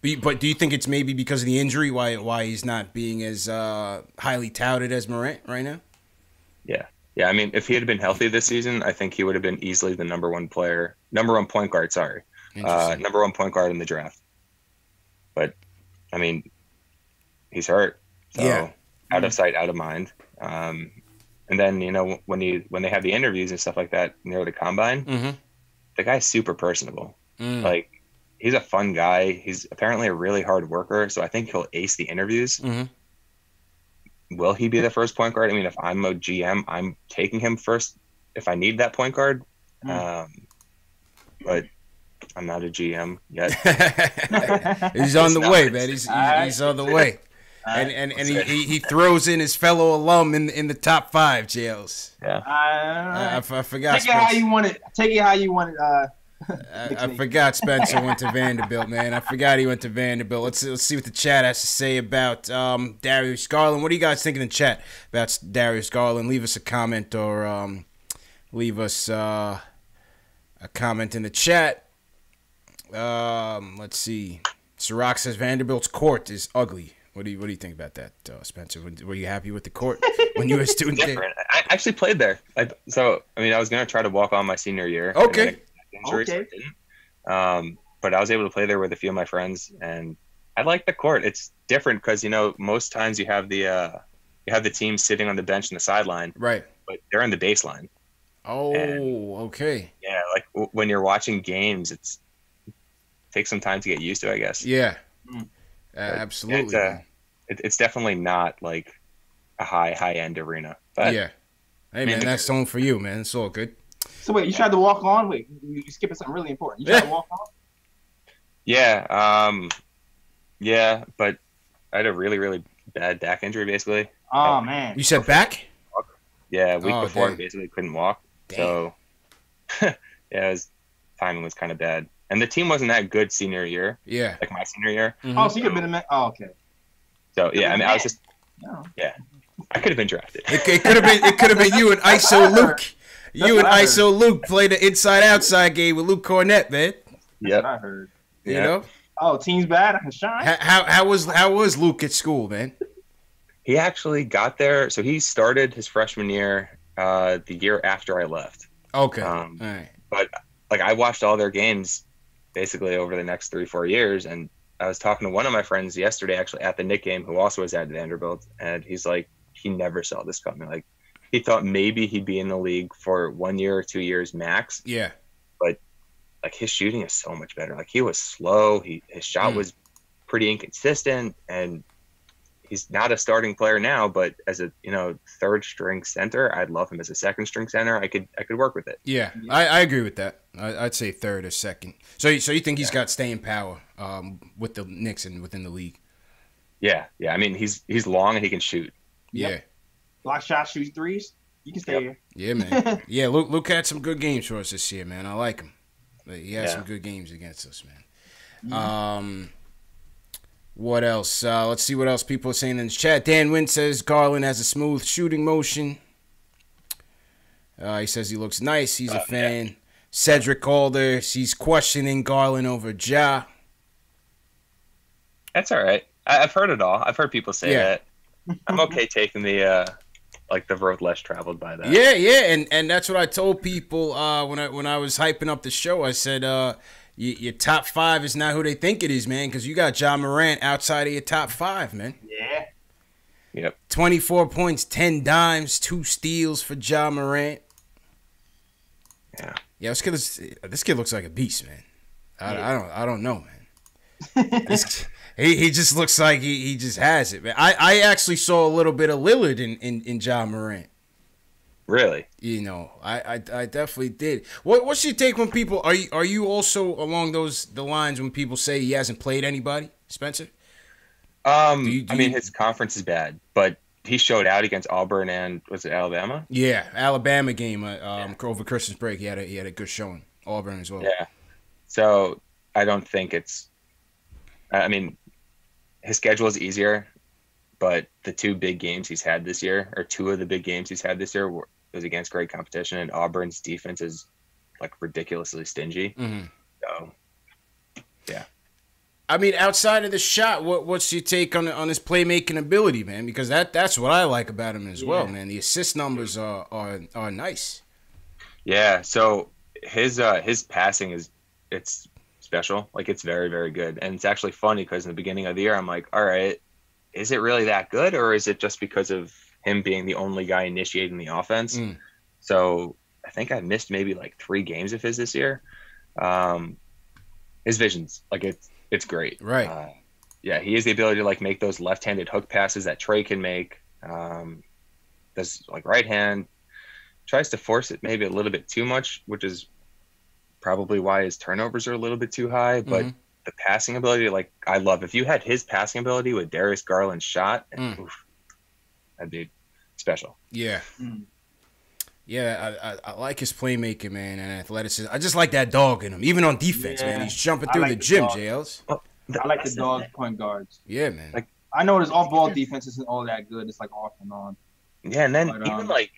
do you think it's maybe because of the injury why he's not being as highly touted as Morant right now? Yeah. Yeah, I mean, if he had been healthy this season, I think he would have been easily the number one point guard, number one point guard in the draft. But, I mean, he's hurt. So. Yeah. Out of sight, out of mind. And then, when they have the interviews and stuff like that near the combine, the guy's super personable. Like, he's a fun guy. He's apparently a really hard worker, so I think he'll ace the interviews. Will he be the first point guard? I mean, if I'm a GM, I'm taking him first if I need that point guard. But I'm not a GM yet. He's on the way, man. He's on the way. And he throws in his fellow alum in the top 5 jails. Yeah, I forgot. Take it how you want it. Take it how you want it. I forgot Spencer went to Vanderbilt, man. I forgot he went to Vanderbilt. Let's see what the chat has to say about Darius Garland. What do you guys think in the chat about Darius Garland? Leave us a comment or leave us a comment in the chat. Let's see. Sirac says Vanderbilt's court is ugly. What do you think about that, Spencer? Were you happy with the court when you were a student there? I actually played there. I was going to try to walk on my senior year. Okay. Injury, so I didn't. But I was able to play there with a few of my friends, and I like the court. It's different because most times you have the team sitting on the bench in the sideline, right? But they're in the baseline. Oh, okay. Yeah, like when you're watching games, it takes some time to get used to, I guess. Yeah, absolutely. It's definitely not like a high end arena. But yeah. Hey man, that's the one for you, man. It's all good. So wait, you tried to walk on? Wait, you skipping something really important. You tried to walk on? Yeah. Yeah, but I had a really, really bad back injury, basically. Oh man. You said back? Yeah, a week before, damn. I basically couldn't walk. Damn. So, yeah, timing was kind of bad. And the team wasn't that good senior year. Yeah. Like my senior year. Mm-hmm. Oh, so you could have been a man. Oh, okay. So, yeah, I mean, I was just, yeah. I could have been drafted. It could have been you and ISO Luke. You and ISO Luke played the inside-outside game with Luke Cornett, man. That's what I heard. You know? Oh, team's bad. I can shine. How was Luke at school, man? He actually got there. So he started his freshman year the year after I left. Okay. All right. But like I watched all their games basically over the next 3-4 years, and I was talking to one of my friends yesterday, actually at the Knicks game, who also was at Vanderbilt, and he's like, he never saw this coming. Like he thought maybe he'd be in the league for 1 year or 2 years max. Yeah. But like his shooting is so much better. Like he was slow. His shot was pretty inconsistent, and he's not a starting player now, but as a third string center, I'd love him as a second string center. I could work with it. Yeah, I agree with that. I'd say third or second. So you think he's got staying power with the Knicks and within the league? Yeah. I mean, he's long and he can shoot. Yeah. Yep. Block shots, shoots threes. You can stay here. Yeah, man. Yeah, Luke had some good games for us this year, man. I like him. He had some good games against us, man. What else? Let's see what else people are saying in the chat. Dan Wynn says Garland has a smooth shooting motion. He says he looks nice. He's a fan. Yeah. Cedric Calder, he's questioning Garland over Ja. That's all right. I've heard it all. I've heard people say that. I'm okay taking the the road less traveled by that. Yeah, and that's what I told people when I was hyping up the show. I said, your top 5 is not who they think it is, man, because you got Ja Morant outside of your top 5, man. Yeah. Yep. 24 points, 10 dimes, 2 steals for Ja Morant. Yeah. Yeah, this kid looks like a beast, man. I don't know, man. He just looks like he just has it, man. I actually saw a little bit of Lillard in Ja Morant. Really? I definitely did. What's your take when people are you also along the lines when people say he hasn't played anybody, Spencer? I mean, his conference is bad, but he showed out against Auburn and was it Alabama? Yeah, Alabama game over Christmas break. He had a good showing. Auburn as well. Yeah. So I don't think it's. I mean, his schedule is easier, but the 2 big games he's had this year, or 2 of the big games he's had this year, was against great competition, and Auburn's defense is like ridiculously stingy. Mm-hmm. So, yeah. I mean, outside of the shot, what's your take on his playmaking ability, man? Because that's what I like about him as well, man. The assist numbers are nice. Yeah. So his passing it's special. Like it's very, very good, and it's actually funny because in the beginning of the year, I'm like, all right, is it really that good, or is it just because of him being the only guy initiating the offense? So I think I missed maybe like 3 games of his this year. His vision's like it's great. Right. Yeah, he has the ability to like make those left-handed hook passes that Trey can make. Does like right hand, tries to force it maybe a little bit too much, which is probably why his turnovers are a little bit too high. But the passing ability, like I love. If you had his passing ability with Darius Garland's shot, that'd be special. Yeah. Yeah, I like his playmaking, man, and athleticism. I just like that dog in him, even on defense, man. He's jumping through the gym, JLs. I like the dog point guards. Yeah, man. Like I know his off-ball defense isn't all that good. It's like off and on. Yeah, and then even like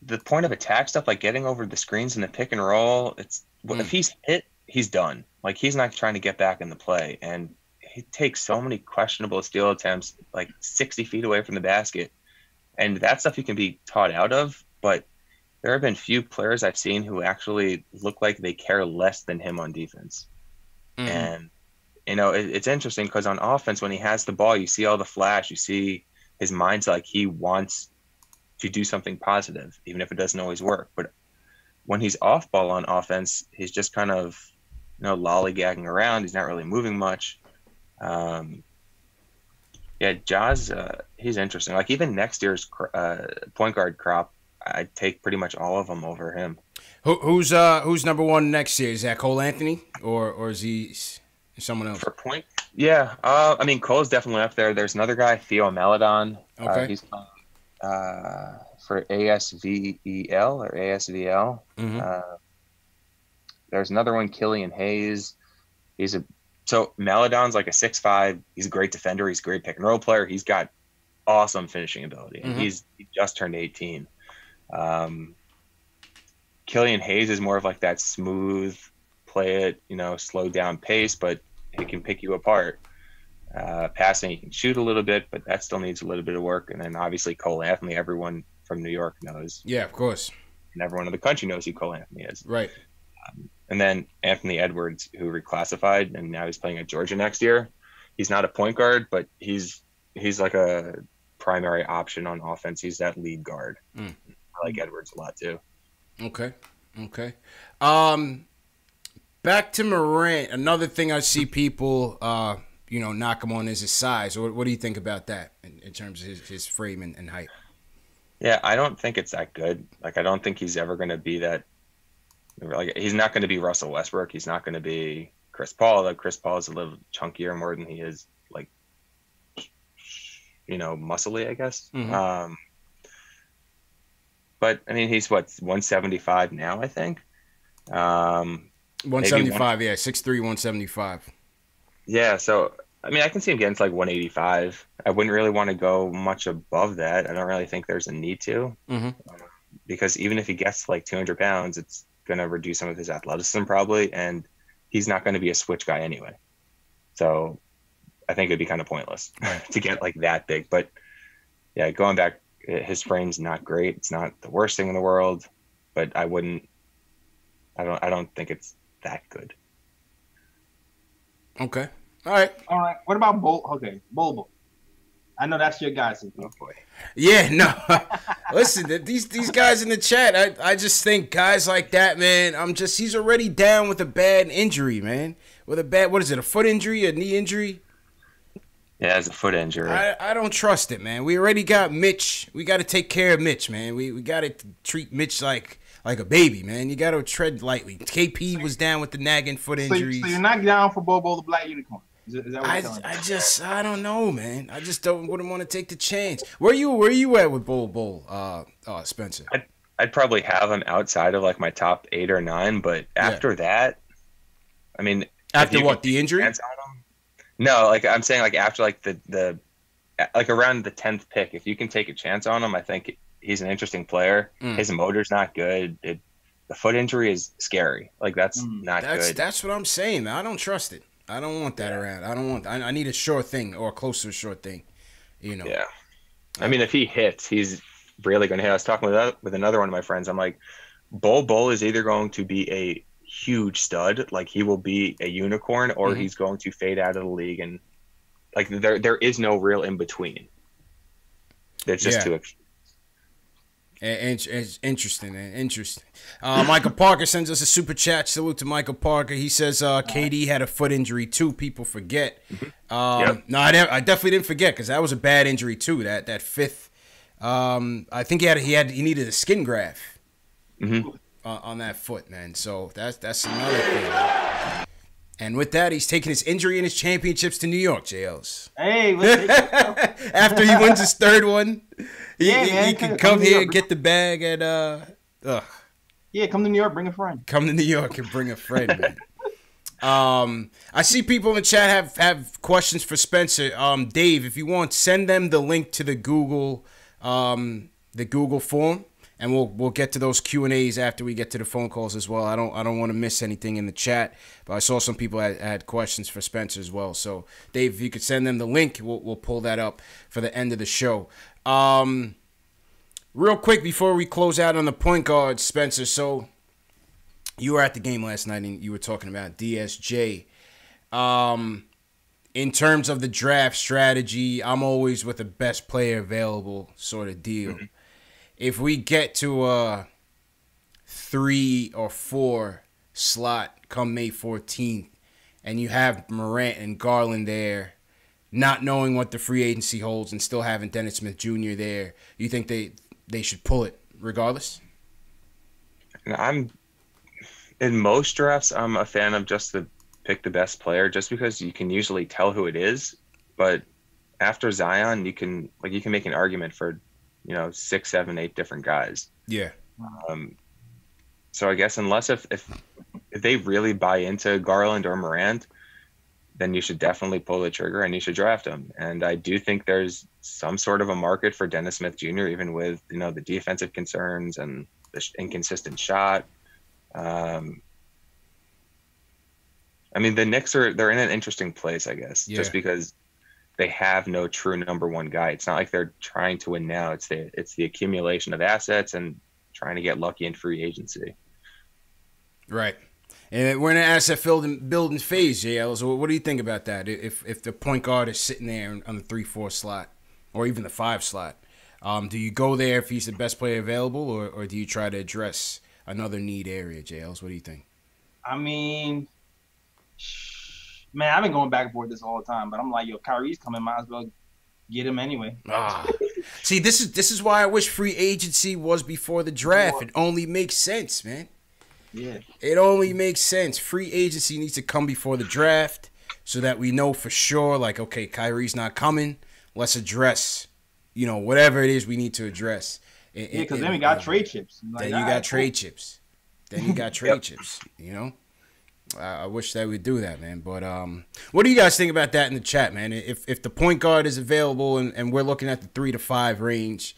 the point of attack stuff, like getting over the screens and the pick and roll. If he's hit, he's done. Like he's not trying to get back in the play, and he takes so many questionable steal attempts, like 60 feet away from the basket. And that stuff you can be taught out of, but there have been few players I've seen who actually look like they care less than him on defense. Mm-hmm. And, it's interesting because on offense, when he has the ball, you see all the flash, you see his mind's like he wants to do something positive, even if it doesn't always work. But when he's off ball on offense, he's just kind of, lollygagging around. He's not really moving much. Jaws, he's interesting. Like even next year's point guard crop, I'd take pretty much all of them over him. Who's number one next year? Is that Cole Anthony or is he someone else? For point? Yeah. I mean, Cole's definitely up there. There's another guy, Theo Maledon. Okay. He's for ASVEL or ASVL. Mm-hmm. There's another one, Killian Hayes. So Maledon's like a 6'5". He's a great defender. He's a great pick and roll player. He's got awesome finishing ability, and he just turned 18. Killian Hayes is more of like that smooth, play it, slow down pace, but he can pick you apart. Passing, he can shoot a little bit, but that still needs a little bit of work. And then obviously Cole Anthony, everyone from New York knows. Yeah, of course. And everyone in the country knows who Cole Anthony is. Right. And then Anthony Edwards, who reclassified, and now he's playing at Georgia next year. He's not a point guard, but he's like a primary option on offense. He's that lead guard. I like Edwards a lot too. Okay. Back to Morant. Another thing I see people, knock him on is his size. What do you think about that in terms of his frame and height? Yeah, I don't think it's that good. Like, I don't think he's ever going to be that. Like, he's not going to be Russell Westbrook. He's not going to be Chris Paul. Like, Chris Paul is a little chunkier more than he is, like, muscly, I guess. Mm-hmm. But I mean, he's 175 now, I think. 175, yeah, 6'3", 175. Yeah, so I mean, I can see him getting to like 185. I wouldn't really want to go much above that. I don't really think there's a need to, because even if he gets like 200 pounds, it's going to reduce some of his athleticism probably, and he's not going to be a switch guy anyway. So I think it'd be kind of pointless to get like that big. But yeah, going back, his frame's not great. It's not the worst thing in the world, but I don't think it's that good. Okay. All right. What about Bull? Okay, Bull. I know that's your guy. Oh boy. Yeah, no. Listen, these guys in the chat, I just think guys like that, man, he's already down with a bad injury, man. With a bad, what is it, a foot injury, a knee injury? Yeah, it's a foot injury. I don't trust it, man. We already got Mitch. We got to take care of Mitch, man. We got to treat Mitch like a baby, man. You got to tread lightly. KP was down with the nagging foot injuries. So you're not down for Bobo the Black Unicorn? Is that what you're telling me? I don't know, man. I just wouldn't want to take the chance. Where you at with Bull, Spencer? I'd probably have him outside of like my top 8 or 9, but after that, I mean, after what, the injury? No, like I'm saying, like after like the like around the 10th pick, if you can take a chance on him, I think he's an interesting player. His motor's not good. The foot injury is scary. Like that's not good. That's what I'm saying, man. I don't trust it. I don't want that around. I need a sure thing or close to a sure thing. Yeah. I mean, if he hits, he's really going to hit. I was talking with another one of my friends. I'm like, Bull is either going to be a huge stud, like he will be a unicorn, or he's going to fade out of the league, and like there is no real in between. There's just too. It's interesting, man. Interesting. Michael Parker sends us a super chat. Salute to Michael Parker. He says KD had a foot injury too. People forget. No, I definitely didn't forget because that was a bad injury too. That fifth. I think he needed a skin graft on that foot, man. So that's another thing. And with that, he's taking his injury and his championships to New York, JLs. Hey, after he wins his third one, he can come here and get the bag and yeah, come to New York, bring a friend. Come to New York and bring a friend, man. I see people in the chat have questions for Spencer. Dave, if you want, send them the link to the Google form, and we'll get to those Q&As after we get to the phone calls as well. I don't want to miss anything in the chat, but I saw some people had questions for Spencer as well. So Dave, if you could send them the link, we'll pull that up for the end of the show. Real quick before we close out on the point guard, Spencer. So you were at the game last night and you were talking about DSJ. In terms of the draft strategy, I'm always with the best player available sort of deal. Mm-hmm. If we get to a 3 or 4 slot come May 14th and you have Morant and Garland there, not knowing what the free agency holds and still having Dennis Smith Jr. there, you think they should pull it regardless? In most drafts, I'm a fan of just pick the best player, just because you can usually tell who it is. But after Zion, you can make an argument for 6, 7, 8 different guys. Yeah. So I guess unless if they really buy into Garland or Morant, then you should definitely pull the trigger and you should draft him. And I do think there's some sort of a market for Dennis Smith Jr., even with the defensive concerns and the inconsistent shot. I mean, the Knicks they're in an interesting place, I guess, just because they have no true number one guy. It's not like they're trying to win now. It's the accumulation of assets and trying to get lucky in free agency. Right. And we're in an asset building phase, JL. So what do you think about that? If the point guard is sitting there on the 3-4 slot or even the 5 slot, do you go there if he's the best player available, or do you try to address another need area, JL? What do you think? I mean, man, I've been going back and forth this all the time, but I'm like, yo, Kyrie's coming, might as well get him anyway. See, this is why I wish free agency was before the draft. It only makes sense, man. Yeah. It only makes sense. Free agency needs to come before the draft so that we know for sure, like, okay, Kyrie's not coming. Let's address, whatever it is we need to address. Because then we got trade chips. Then you got trade chips. I wish they would do that, man. But what do you guys think about that in the chat, man? If the point guard is available and we're looking at the 3 to 5 range,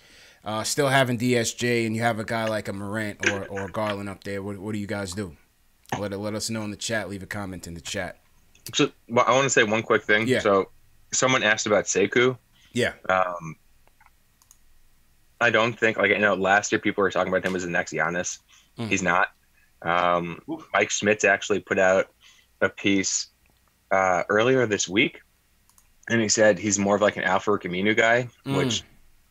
still having DSJ, and you have a guy like a Morant or Garland up there, what do you guys do? Let us know in the chat. Leave a comment in the chat. So I want to say one quick thing. Yeah. So someone asked about Sekou. Yeah. I don't think, last year people were talking about him as the next Giannis. He's not. Mike Schmitz actually put out a piece earlier this week, and he said he's more of like an Alfred Camino guy, which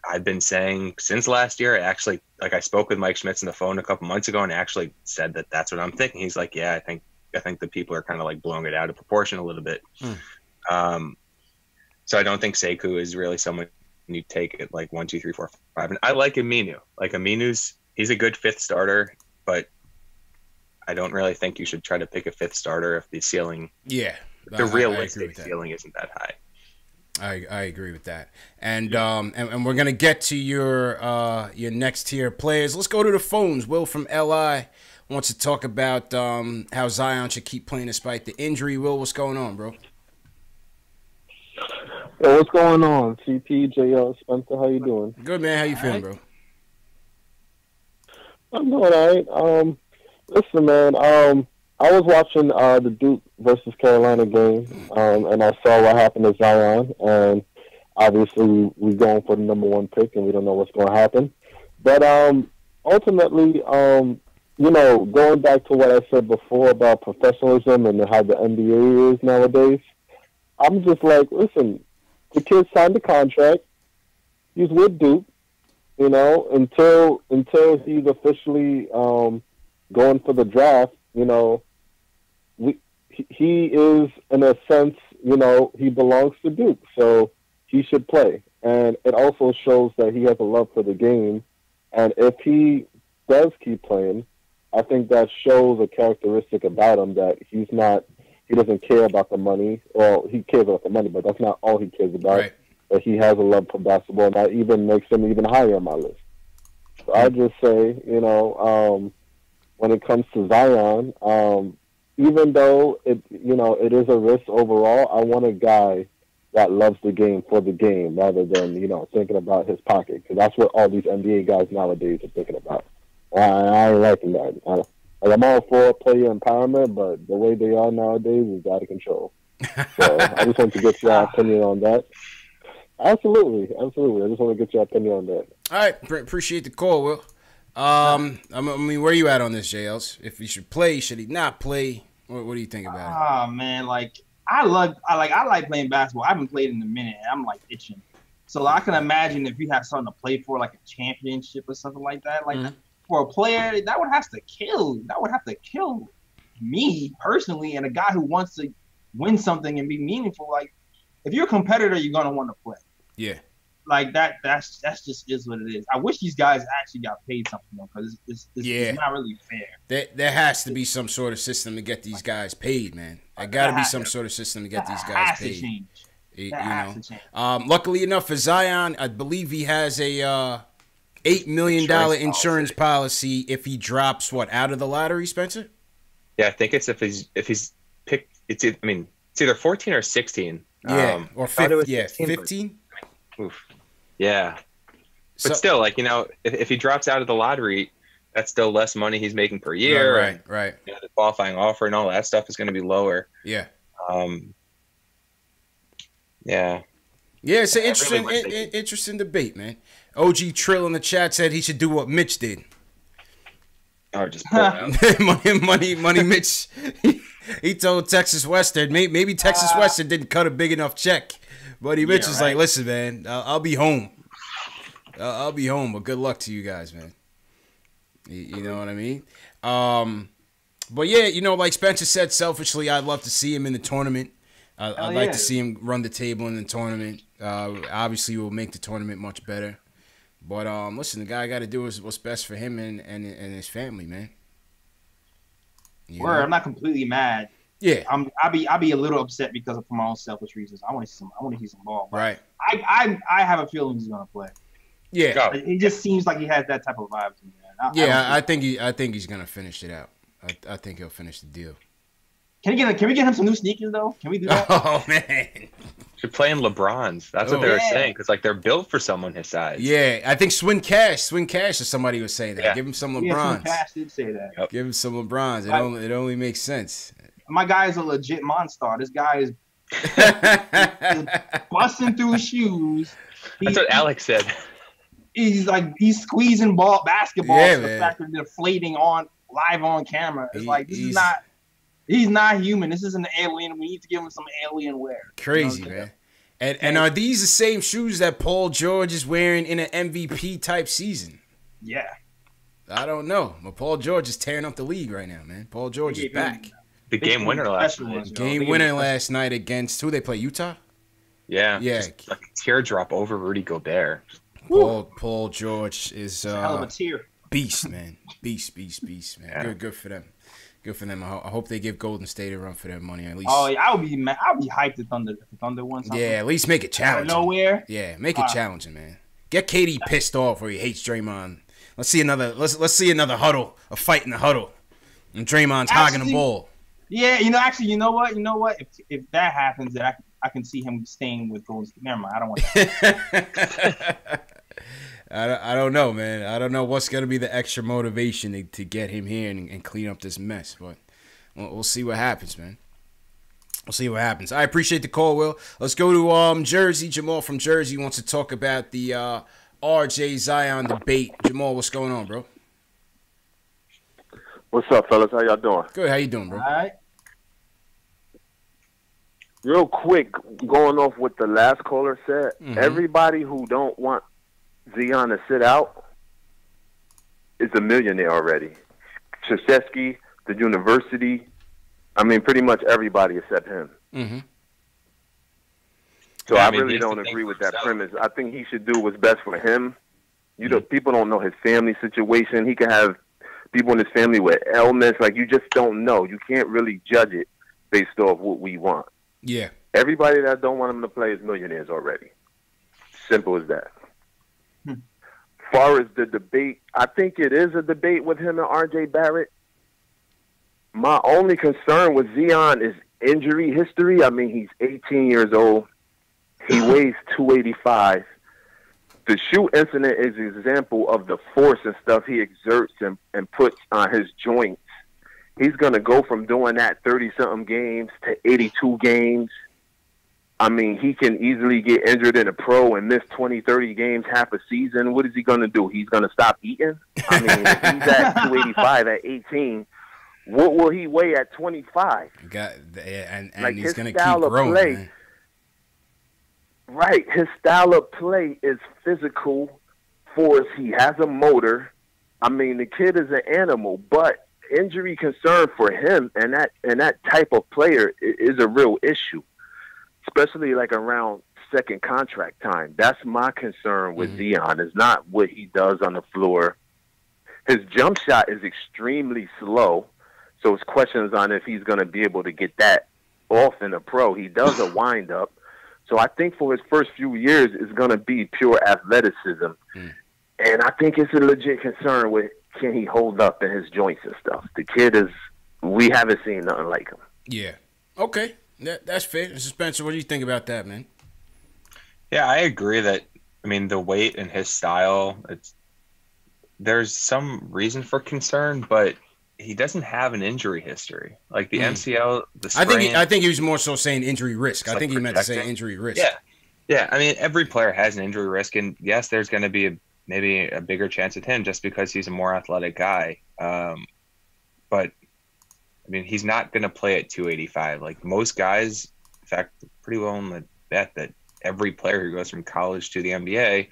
I've been saying since last year. I spoke with Mike Schmitz on the phone a couple months ago and actually said that that's what I'm thinking. He's like, yeah, I think the people are kind of like blowing it out of proportion a little bit. So I don't think Sekou is really someone you take at like 1, 2, 3, 4, 5. And I like Aminu. Like he's a good 5th starter, but I don't really think you should try to pick a 5th starter if the ceiling, the realistic ceiling isn't that high. I agree with that, and we're gonna get to your next tier players. Let's go to the phones. Will from LI wants to talk about how Zion should keep playing despite the injury. Will, what's going on, bro? Hey, what's going on? CP, JL, Spencer, how you doing? Good, man. How you feeling, bro? I'm doing all right. Listen, man, I was watching the Duke versus Carolina game, and I saw what happened to Zion, and obviously we're going for the number 1 pick, and we don't know what's going to happen. But ultimately, going back to what I said before about professionalism and how the NBA is nowadays, I'm just like, listen, the kid signed the contract. He's with Duke, until he's officially going for the draft, he is, in a sense, he belongs to Duke, so he should play. And it also shows that he has a love for the game. And if he does keep playing, I think that shows a characteristic about him that he doesn't care about the money. Well, he cares about the money, but that's not all he cares about. Right. But he has a love for basketball, and that even makes him even higher on my list. So I just say, when it comes to Zion, even though it is a risk overall, I want a guy that loves the game for the game rather than, thinking about his pocket. Because that's what all these NBA guys nowadays are thinking about. I ain't liking that. I'm all for player empowerment, but the way they are nowadays is out of control. So I just want to get your opinion on that. Absolutely. I just want to get your opinion on that. All right. Appreciate the call, Will. I mean, where are you at on this, JLs? If he should play, should he not play? What do you think about it? Oh man, I like playing basketball. I haven't played in a minute, and I'm like itching. So I can imagine if you have something to play for, like a championship or something like that. For a player, that would have to kill me personally, and a guy who wants to win something and be meaningful. Like, if you're a competitor, you're gonna want to play. Yeah. Like that's just is what it is. I wish these guys actually got paid something though, because it's not really fair. There has to be some sort of system to get these guys paid, man. There got to be some sort of system to get these guys paid. Luckily enough for Zion, I believe he has a $8 million insurance policy if he drops out of the lottery, Spencer. Yeah, I think it's if he's picked. It's either 14 or 16. Yeah, or 15. Oof. Yeah, but still, if he drops out of the lottery, that's still less money he's making per year. Right. The qualifying offer and all that stuff is going to be lower. Yeah. Yeah. Yeah, it's an interesting debate, man. OG Trill in the chat said he should do what Mitch did. Oh, just pull out. money. Mitch. He told Texas Western. Maybe Texas Western didn't cut a big enough check. Buddy Mitch is like, listen, man, I'll be home. I'll be home, but good luck to you guys, man. You know what I mean? But yeah, like Spencer said, selfishly, I'd love to see him in the tournament. I'd like to see him run the table in the tournament. Obviously, it will make the tournament much better. But listen, the guy got to do what's best for him and his family, man. I'm not completely mad. Yeah, I'll be a little upset because of my own selfish reasons. I want to see some ball. Right. I have a feeling he's gonna play. Yeah. It just seems like he has that type of vibe to me, man. I think he's gonna finish it out. I think he'll finish the deal. Can we get him some new sneakers though? Can we do that? Oh man. Should play in LeBrons. That's what they were saying, because they're built for someone his size. Yeah, I think Swin Cash or somebody was saying that. Yeah. Give him some LeBrons. Swin Cash did say that. Yep. Give him some LeBrons. It only makes sense. My guy is a legit monster. This guy is busting through shoes. That's what Alex said. He's squeezing basketballs. Yeah, the fact that they're deflating live on camera. It's he's not human. This isn't an alien. We need to give him some alien wear. Crazy, man. And are these the same shoes that Paul George is wearing in an MVP type season? Yeah. I don't know. But Paul George is tearing up the league right now, man. Paul George is back. The game winner last night. Game winner last night against who they play? Utah? Yeah. Just like a teardrop over Rudy Gobert. Paul George is hell of a tear. Beast, man. Beast, man. Yeah. Good for them. Good for them. I hope they give Golden State a run for their money at least. Oh, yeah, I'll be hyped if the Thunder won something. Yeah, at least make it challenging. Out of nowhere. Yeah, make it challenging, man. Get KD pissed off or he hates Draymond. Let's see another huddle, a fight in the huddle, and Draymond's hogging the ball. Yeah, you know what? If that happens, then I can see him staying with Golden State. Never mind, I don't want that. I don't know, man. I don't know what's going to be the extra motivation to get him here and clean up this mess. But we'll see what happens, man. We'll see what happens. I appreciate the call, Will. Let's go to Jersey. Jamal from Jersey wants to talk about the RJ Zion debate. Jamal, what's going on, bro? What's up, fellas? How y'all doing? Good. How you doing, bro? All right. Real quick, going off what the last caller said, everybody who don't want Zion to sit out is a millionaire already. Krzyzewski, the university, pretty much everybody except him. Mm-hmm. So I really don't agree with that premise. I think he should do what's best for him. People don't know his family situation. He can have people in his family with ailments. You just don't know. You can't really judge it based off what we want. Yeah. Everybody that don't want him to play is millionaires already. Simple as that. As far as the debate, I think it is a debate with him and RJ Barrett. My only concern with Zion is injury history. He's 18 years old. He weighs 285. The shoe incident is an example of the force and stuff he exerts and puts on his joints. He's going to go from doing that 30-something games to 82 games. I mean, he can easily get injured in a pro and miss 20, 30 games, half a season. What is he going to do? He's going to stop eating? I mean, if he's at 285 at 18, what will he weigh at 25? And like he's going to keep growing, man. Right. His style of play is physical, force. He has a motor. I mean, the kid is an animal, but injury concern for him and that type of player is a real issue, especially like around second contract time. That's my concern with Zion, is not what he does on the floor. His jump shot is extremely slow, so it's questions on if he's going to be able to get that off in a pro. He does a wind-up. So I think for his first few years, it's going to be pure athleticism. And I think it's a legit concern with, can he hold up in his joints and stuff. The kid is, we haven't seen nothing like him. Yeah. Okay. That's fair. Spencer, what do you think about that, man? Yeah, I agree that, I mean, the weight and his style, there's some reason for concern, but he doesn't have an injury history. Like the MCL, the sprain. I think he was more so saying injury risk. I think he meant to say injury risk. Yeah. I mean, every player has an injury risk, and yes, there's going to be maybe a bigger chance with him just because he's a more athletic guy. But I mean, he's not going to play at 285. Like most guys, in fact, pretty well on the bet that every player who goes from college to the NBA,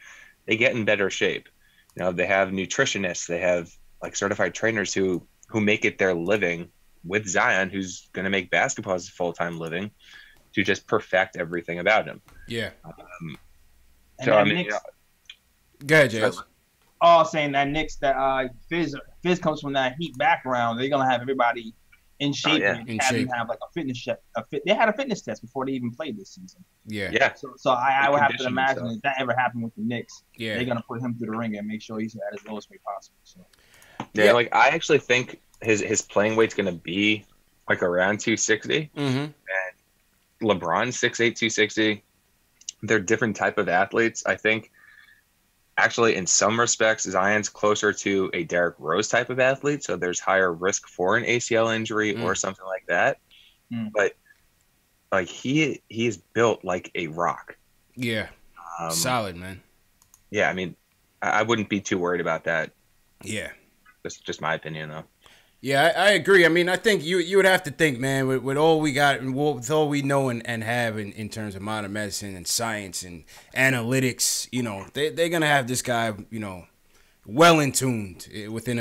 they get in better shape. You know, they have nutritionists, they have like certified trainers who make it their living with Zion, who's going to make basketball as a full-time living, to just perfect everything about him. Yeah. So, I mean, go ahead, Jay. All saying that Knicks, that Fizz comes from that Heat background, they're going to have everybody in shape and have them have like a fitness check. They had a fitness test before they even played this season. Yeah. So I would have to imagine if that ever happened with the Knicks, they're going to put him through the ring and make sure he's at his lowest weight possible. So. Yeah, like I actually think his playing weight's going to be like around 260. And LeBron's 6'8", 260. They're different type of athletes. I think actually in some respects, Zion's closer to a Derrick Rose type of athlete. So there's higher risk for an ACL injury or something like that. But like he is built like a rock. Yeah. Solid, man. Yeah, I mean, I wouldn't be too worried about that. Yeah. That's just my opinion, though. Yeah, I agree. I mean, I think you would have to think, man, with all we got and with all we know and have in terms of modern medicine and science and analytics, you know, they're going to have this guy, you know, well in tuned within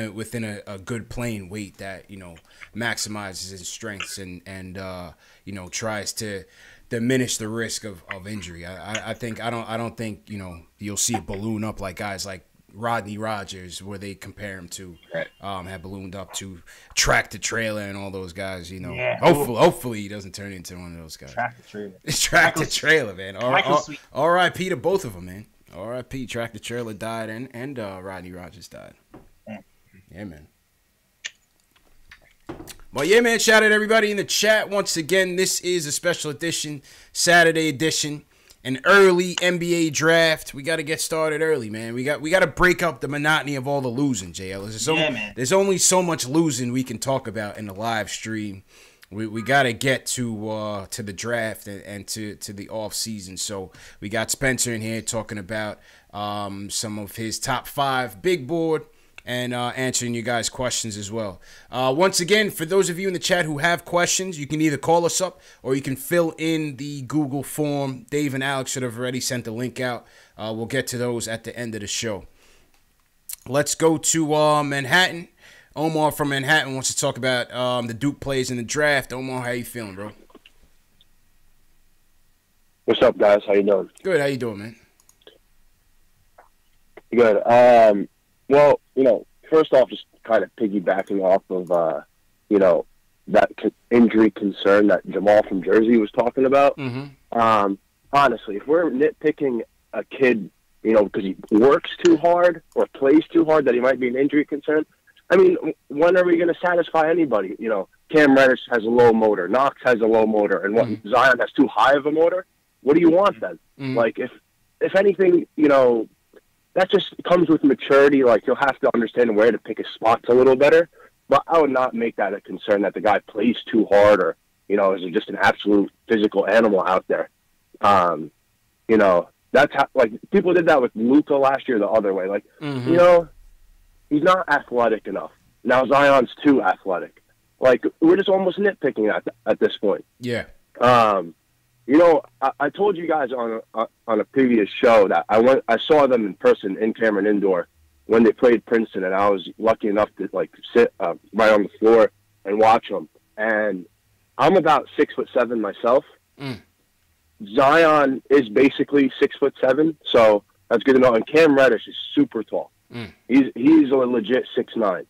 a good playing weight that, you know, maximizes his strengths and you know, tries to diminish the risk of injury. I don't think, you know, you'll see a balloon up like guys like Rodney Rogers, where they compare him to, have ballooned up to Tractor Trailer and all those guys. You know, hopefully he doesn't turn into one of those guys. Tractor Trailer, man. R.I.P. to both of them, man. R.I.P. Tractor Trailer died and Rodney Rogers died. Yeah, man. Well, yeah, man. Shout out to everybody in the chat once again. This is a special edition, Saturday edition. An early NBA draft. We got to get started early, man. We got to break up the monotony of all the losing, JL. There's only so much losing we can talk about in the live stream. We got to get to the draft and to the off season. So we got Spencer in here talking about some of his top 5 big board and answering you guys' questions as well. Once again, for those of you in the chat who have questions, you can either call us up or you can fill in the Google form. Dave and Alex should have already sent the link out. We'll get to those at the end of the show. Let's go to Manhattan. Omar from Manhattan wants to talk about the Duke plays in the draft. Omar, how you feeling, bro? What's up, guys? How you doing? Good. How you doing, man? Good. Well, you know, first off, just kind of piggybacking off of, you know, that injury concern that Jamal from Jersey was talking about. Honestly, if we're nitpicking a kid, you know, because he works too hard or plays too hard, that he might be an injury concern, I mean, when are we going to satisfy anybody? You know, Cam Reddish has a low motor. Knox has a low motor. And what, Zion has too high of a motor? what do you want then? Like, if anything, you know, that just comes with maturity. Like, you'll have to understand where to pick his spots a little better. But I would not make that a concern that the guy plays too hard or, you know, is just an absolute physical animal out there. You know, that's how, like, people did that with Luka last year the other way. Like, you know, he's not athletic enough. Now Zion's too athletic. Like, we're just almost nitpicking at this point. Yeah. You know, I told you guys on a previous show that I saw them in person in Cameron Indoor when they played Princeton, and I was lucky enough to like sit right on the floor and watch them. And I'm about 6'7" myself. Zion is basically 6'7", so that's good to know. And Cam Reddish is super tall. He's a legit 6'9".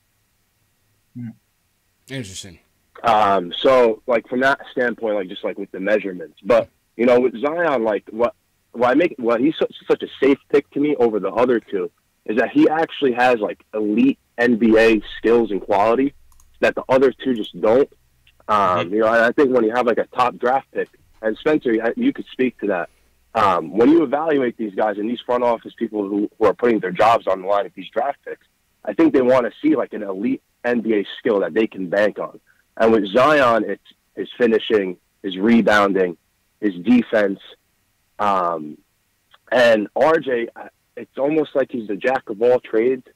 Interesting. So like from that standpoint, like just like with the measurements, but you know, with Zion, like what he's such a safe pick to me over the other two is that he actually has like elite NBA skills and quality that the other two just don't. You know, I think when you have like a top draft pick, and Spencer, you could speak to that. When you evaluate these guys and these front office people who are putting their jobs on the line with these draft picks, I think they want to see like an elite NBA skill that they can bank on. And with Zion, it's his finishing, his rebounding, his defense. And RJ, it's almost like he's the jack of all trades,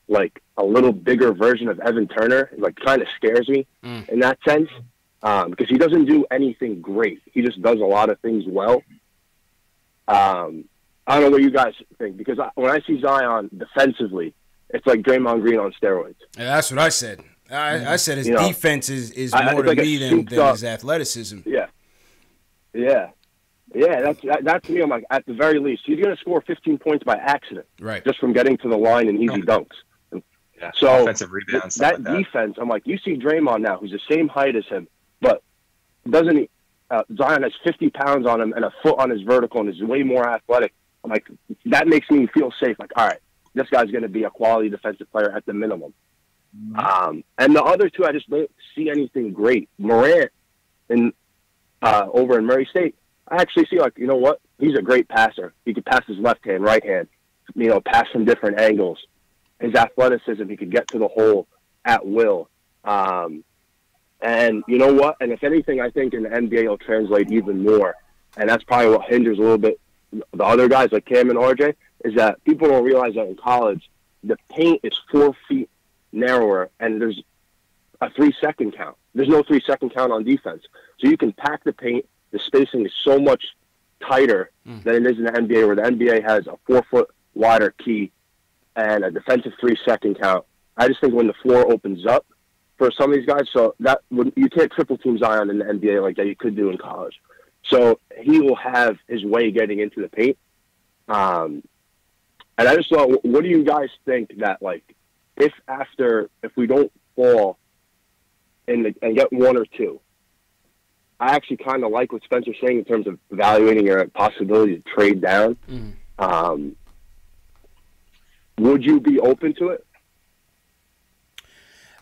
like a little bigger version of Evan Turner. It like kind of scares me in that sense because he doesn't do anything great. He just does a lot of things well. I don't know what you guys think because when I see Zion defensively, it's like Draymond Green on steroids. Yeah, that's what I said. I said his defense is more to me than his athleticism. Yeah. That to me, I'm like, at the very least, he's going to score 15 points by accident, right? Just from getting to the line and easy dunks. Yeah, so offensive rebounds. That defense, I'm like, you see Draymond now, who's the same height as him, but doesn't he? Zion has 50 pounds on him and a foot on his vertical and is way more athletic. I'm like, that makes me feel safe. Like, all right, this guy's going to be a quality defensive player at the minimum. And the other two, I just don't see anything great. Morant over in Murray State, I actually see like, you know what? He's a great passer. He could pass his left hand, right hand, you know, pass from different angles. His athleticism, he could get to the hole at will. And you know what? And if anything, I think in the NBA will translate even more. And that's probably what hinders a little bit the other guys like Cam and RJ, is that people don't realize that in college, the paint is 4 feet narrower and there's a 3-second count. There's no 3-second count on defense. So you can pack the paint. The spacing is so much tighter than it is in the NBA, where the NBA has a 4-foot wider key and a defensive 3-second count. I just think when the floor opens up for some of these guys, so that you can't triple team Zion in the NBA like that you could do in college. So he will have his way getting into the paint. And I just thought, what do you guys think that, like, if we don't fall and get one or two, I actually kind of like what Spencer's saying in terms of evaluating your possibility to trade down. Would you be open to it?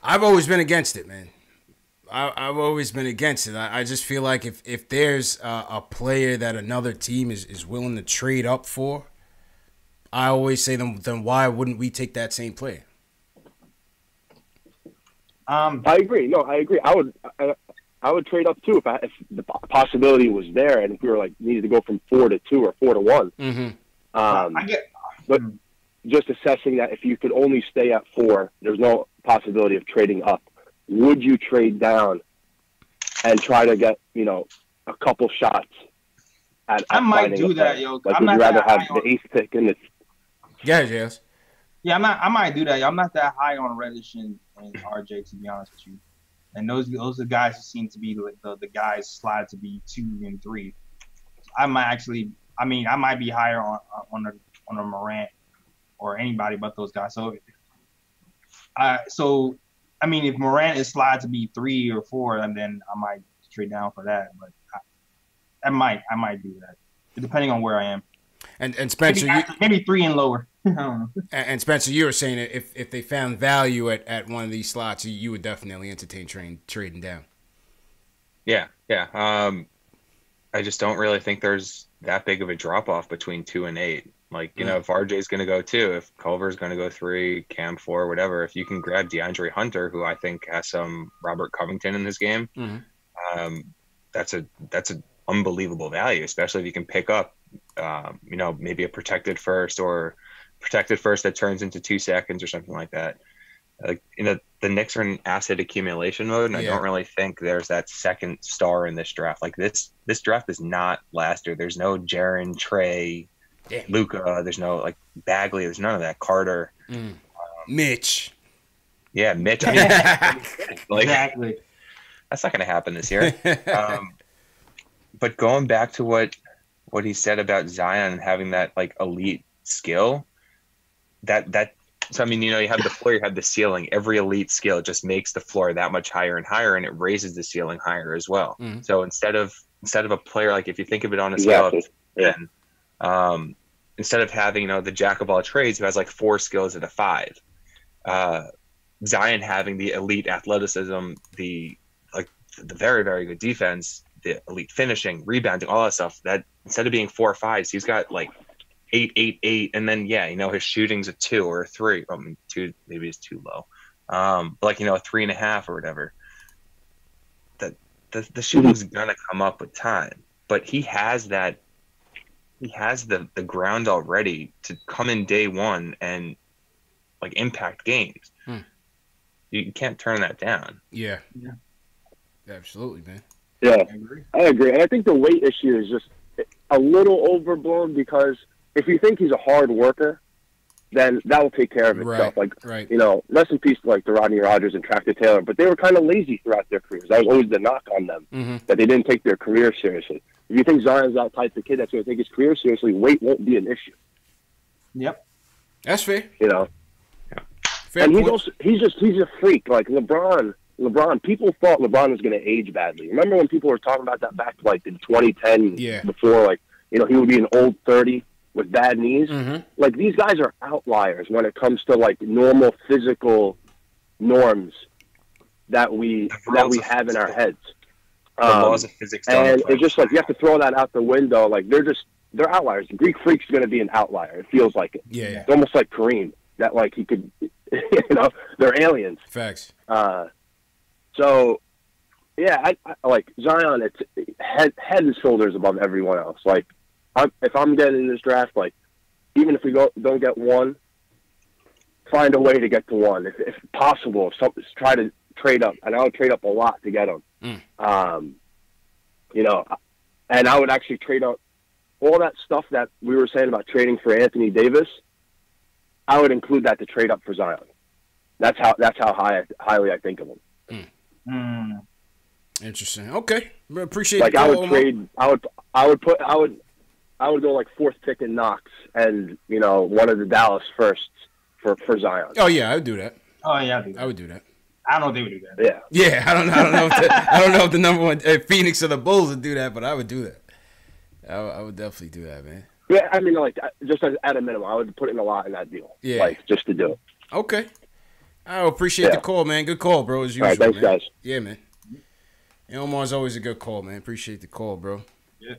I've always been against it, man. I've always been against it. I just feel like if there's a player that another team is willing to trade up for, I always say then why wouldn't we take that same player? I agree. No, I agree. I would trade up too if the possibility was there, and if we were like needed to go from 4 to 2 or 4 to 1. But just assessing that if you could only stay at 4, there's no possibility of trading up. Would you trade down and try to get, you know, a couple shots at I might do that, yo. Like, would you rather have the 8th pick in the? Yeah, yes. Yeah, I might do that. I'm not that high on Reddish and RJ, to be honest with you. And those are guys who seem to be like the guys slide to be 2 and 3. I might be higher on a Morant or anybody but those guys. So if Morant is slide to be 3 or 4, and then I might trade down for that. But I might do that, depending on where I am. And Spencer, maybe 3 and lower. And Spencer, you were saying that if they found value at one of these slots, you would definitely entertain trading down. Yeah. I I just don't really think there's that big of a drop off between 2 and 8. Like, you know, if RJ's going to go 2, if Culver's going to go 3, Cam 4, whatever, if you can grab DeAndre Hunter, who I think has some Robert Covington in his game, that's an unbelievable value, especially if you can pick up, you know, maybe a protected first that turns into 2 seconds or something like that. Like, you know, the Knicks are in asset accumulation mode, and I don't really think there's that second star in this draft. Like, this draft is not last year. There's no Jaren, Trey, Luka. There's no, like, Bagley. There's none of that. Carter. Mitch. Yeah, Mitch. Exactly. That's not going to happen this year. But going back to what he said about Zion and having that, like, elite skill, so, I mean, you know, you have the floor, you have the ceiling. Every elite skill just makes the floor that much higher and higher, and it raises the ceiling higher as well. So instead of a player, like, if you think of it on a scale of 10, instead of having, you know, the jack of all trades who has like 4 skills at a 5, Zion having the elite athleticism, the very, very good defense, the elite finishing, rebounding, all that stuff, that instead of being 4 or 5s, he's got like 8, 8, 8, and then you know, his shooting's a 2 or a 3. I mean, 2 maybe is too low. But like, you know, a 3.5 or whatever. The shooting's gonna come up with time, but he has that. He has the ground already to come in day one and like impact games. You can't turn that down. Yeah, absolutely, man. Yeah, I agree. And I think the weight issue is just a little overblown, because if you think he's a hard worker, then that will take care of itself. You know, rest in peace to like the Rodney Rogers and Tractor Taylor, but they were kind of lazy throughout their careers. That was always the knock on them, that they didn't take their career seriously. If you think Zion's that type of kid that's going to take his career seriously, weight won't be an issue. Yep. That's fair. You know? Fair and point. he's a freak. Like LeBron, people thought LeBron was going to age badly. Remember when people were talking about that back like in 2010, before, like, you know, he would be an old 30 with bad knees? Like, these guys are outliers when it comes to like normal physical norms that we have in our heads. The laws of physics don't and apply. it's just like you have to throw that out the window. Like, they're outliers. The Greek Freak's going to be an outlier. It feels like it. Yeah. It's almost like Kareem, that like he could, you know, they're aliens. Facts. So, yeah, I like Zion. It's head and shoulders above everyone else. Like, if I'm getting in this draft, like, even if we don't get 1, find a way to get to 1 if possible. Try to trade up, and I would trade up a lot to get him. You know, and I would actually trade up all that stuff that we were saying about trading for Anthony Davis. I would include that to trade up for Zion. That's how highly I think of him. Interesting. Okay, appreciate. Like, the I call, would trade. I would go like 4th pick in Knox, and, you know, one of the Dallas firsts for Zion. Oh yeah, I would do that. Oh yeah, I would do that. I don't know if they would do that. Yeah, I don't know. I don't know if the number 1 Phoenix or the Bulls would do that, but I would do that. I would definitely do that, man. Yeah, I mean, like, just at a minimum, I would put in a lot in that deal. Yeah, like, just to do it. Okay. I appreciate the call, man. Good call, bro, as usual. All right, thanks, man. guys. Yeah, man. And Omar's always a good call, man. Appreciate the call, bro. Yeah.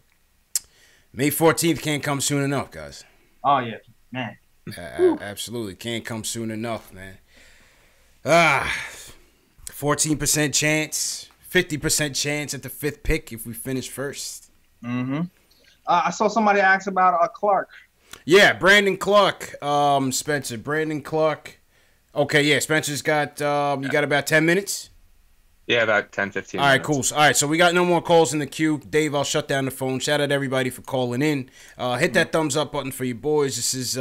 May 14th can't come soon enough, guys. Oh yeah, man. Absolutely, can't come soon enough, man. 14% chance, 50% chance at the 5th pick if we finish first. I saw somebody ask about Clark. Yeah, Brandon Clark, Spencer. Brandon Clark. Okay, yeah, Spencer's got, you got about 10 minutes? Yeah, about 10, 15 All right, minutes. cool. All right, so we got no more calls in the queue. Dave, I'll shut down the phone. Shout out to everybody for calling in. Hit that thumbs up button for you boys. This is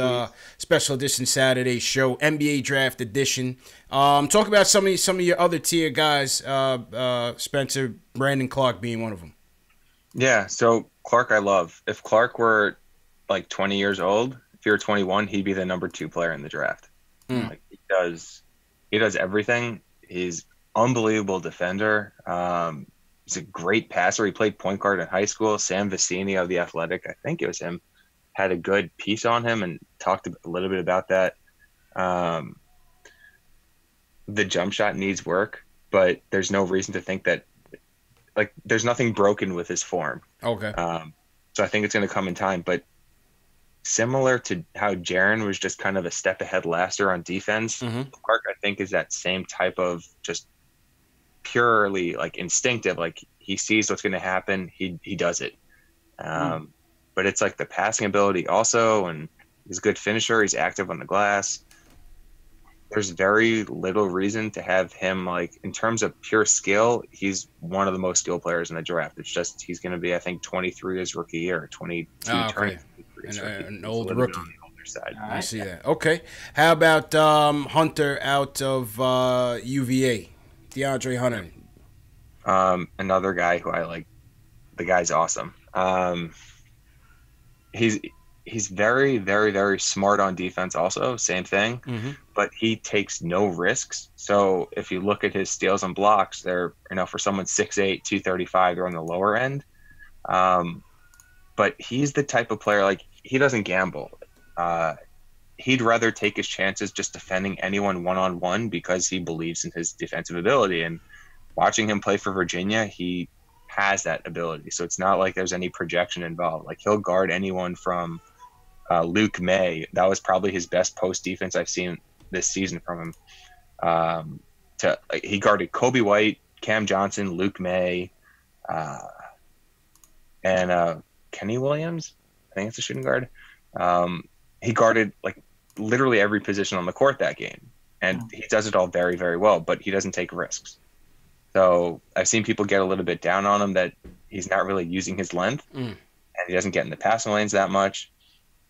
special edition Saturday show, NBA Draft Edition. Talk about some of your other tier guys, Spencer, Brandon Clark being one of them. Yeah, so Clark I love. If Clark were like 20 years old, if he were 21, he'd be the number 2 player in the draft. Like, he does everything. He's unbelievable defender. He's a great passer. He played point guard in high school. Sam Vecini of The Athletic, I think it was him, had a good piece on him and talked a little bit about that. The jump shot needs work, but there's no reason to think that like there's nothing broken with his form. Okay. So I think it's going to come in time. But similar to how Jaren was just kind of a step ahead last year on defense, Clark, I think, is that same type of just purely like instinctive. Like he sees what's going to happen, he does it. But it's like the passing ability also, and he's a good finisher. He's active on the glass. There's very little reason to have him, like, in terms of pure skill, he's one of the most skilled players in the draft. It's just he's going to be, I think, 23 his rookie year, 22 turning. An old rookie. On the older side. I see that. Okay. How about Hunter out of UVA? DeAndre Hunter. Another guy who I like. The guy's awesome. He's very, very, very smart on defense also, same thing, but he takes no risks. So if you look at his steals and blocks, they're, for someone 6'8", 235, they're on the lower end. But he's the type of player, like, he doesn't gamble. He'd rather take his chances just defending anyone one-on-one because he believes in his defensive ability. And watching him play for Virginia, he has that ability. So it's not like there's any projection involved. Like, he'll guard anyone from Luke May. That was probably his best post defense I've seen this season from him. He guarded Kobe White, Cam Johnson, Luke May, and Kenny Williams. I think it's a shooting guard. He guarded like literally every position on the court that game, and he does it all very, very well. But he doesn't take risks. So I've seen people get a little bit down on him that he's not really using his length, and he doesn't get in the passing lanes that much.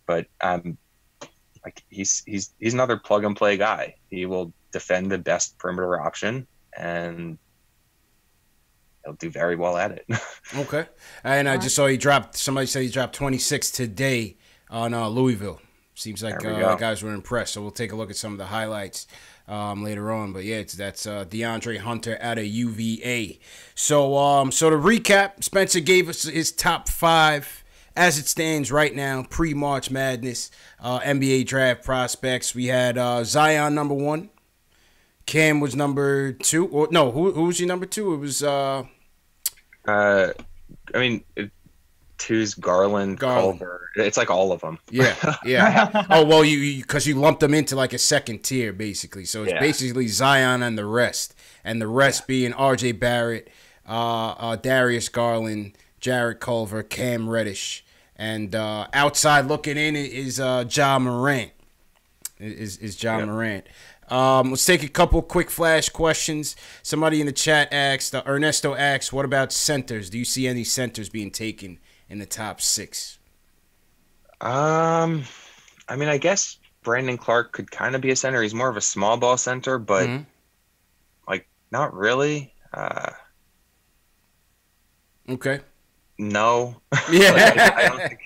But like he's another plug and play guy. He will defend the best perimeter option, and he'll do very well at it. Okay. And I just saw somebody said he dropped 26 today on Louisville. Seems like guys were impressed. So we'll take a look at some of the highlights later on. But yeah, that's DeAndre Hunter out of UVA. So to recap, Spencer gave us his top 5 as it stands right now, pre-March Madness, NBA draft prospects. We had Zion number 1. Cam was number 2. Or no, who was your number 2? It was 2's Garland, Culver. It's like all of them. Yeah. Oh, well, because you lumped them into like a second tier, basically. So it's basically Zion and the rest. And the rest being R.J. Barrett, Darius Garland, Jarrett Culver, Cam Reddish. And outside looking in is Ja Morant. Is Ja Morant. Let's take a couple quick flash questions. Somebody in the chat asked, Ernesto asked, what about centers? Do you see any centers being taken in the top 6? I guess Brandon Clark could kind of be a center. He's more of a small ball center, but like not really. Okay. No. Yeah. Like,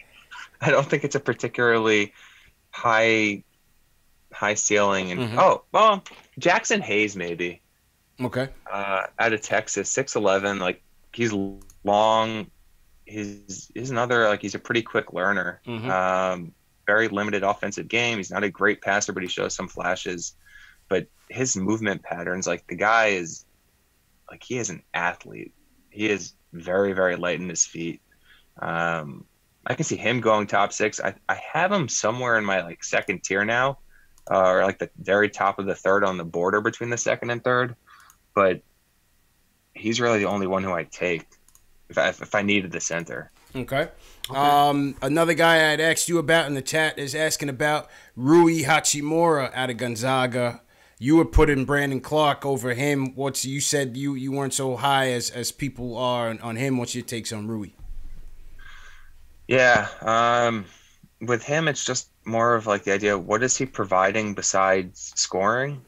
I don't think it's a particularly high ceiling. And Jackson Hayes maybe. Okay. Out of Texas, 6'11", like he's long. He's another, like, he's a pretty quick learner. Very limited offensive game. He's not a great passer, but he shows some flashes. But his movement patterns, like, the guy is like, he is an athlete. He is very, very light in his feet. I can see him going top 6. I have him somewhere in my like second tier now, or like the very top of the third, on the border between the second and third. But he's really the only one who I'd take if I needed the center. Okay. Another guy I'd asked you about in the chat is asking about Rui Hachimura out of Gonzaga. You were putting Brandon Clark over him. You said you weren't so high as people are on him. What's your takes on Rui? Yeah. With him, it's just more of like the idea, what is he providing besides scoring?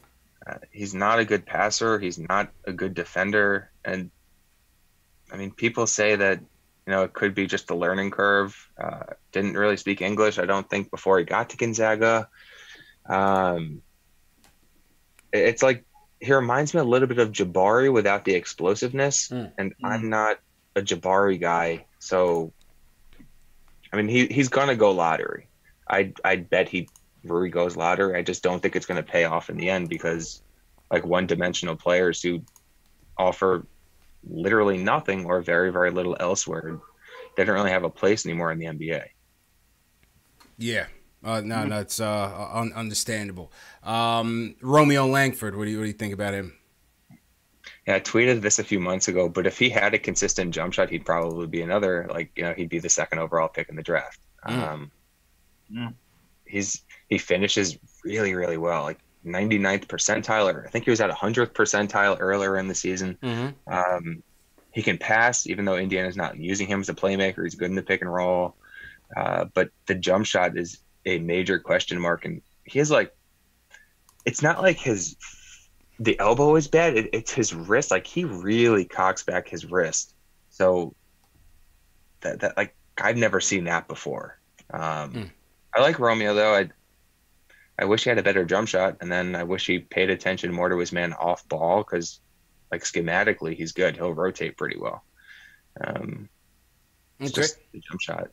He's not a good passer. He's not a good defender. And I mean, people say that, it could be just a learning curve. Didn't really speak English, I don't think, before he got to Gonzaga. It's like, he reminds me a little bit of Jabari without the explosiveness. And I'm not a Jabari guy. So, I mean, he's going to go lottery. I'd bet Rui goes lottery. I just don't think it's going to pay off in the end, because like one-dimensional players who offer literally nothing or very, very little elsewhere. They don't really have a place anymore in the NBA. Yeah. No, it's understandable. Romeo Langford, what do you think about him? Yeah, I tweeted this a few months ago, but if he had a consistent jump shot, he'd probably be another, he'd be the second overall pick in the draft. He finishes really, really well, like 99th percentile, or I think he was at 100th percentile earlier in the season. He can pass, even though Indiana's not using him as a playmaker. He's good in the pick and roll. But the jump shot is a major question mark. And he is it's not like the elbow is bad. It's his wrist. Like, he really cocks back his wrist. So that I've never seen that before. I like Romeo, though. I wish he had a better jump shot, and then I wish he paid attention more to his man off ball, because schematically he's good. He'll rotate pretty well. Just the jump shot.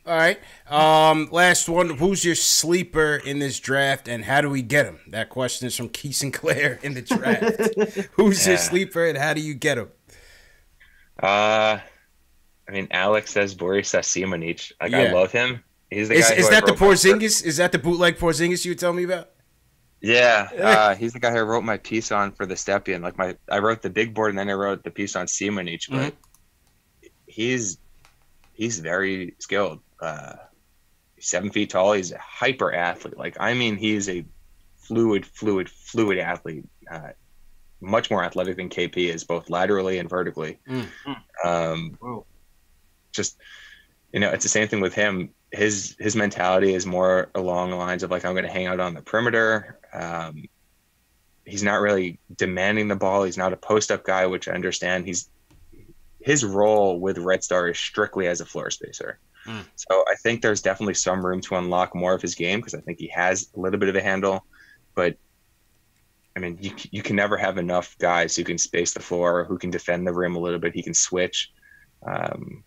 All right. Last one. Who's your sleeper in this draft, and how do we get him? That question is from Keith Sinclair in the draft. Who's your sleeper, and how do you get him? I mean, Alex says Boris Simonic. I love him. He's the guy. Is that the Porzingis? Is that the bootleg Porzingis you were telling me about? Yeah. He's the guy who I wrote my piece on for the Stepien. I wrote the big board, and then I wrote the piece on Simonic. But he's very skilled. He's 7 feet tall. He's a hyper athlete. He's a fluid athlete. Much more athletic than KP is, both laterally and vertically. Just, it's the same thing with him. His mentality is more along the lines of I'm going to hang out on the perimeter. He's not really demanding the ball. He's not a post-up guy, which I understand. His role with Red Star is strictly as a floor spacer. So I think there's definitely some room to unlock more of his game, because I think he has a little bit of a handle. But, I mean, you can never have enough guys who can space the floor, who can defend the rim a little bit. He can switch. And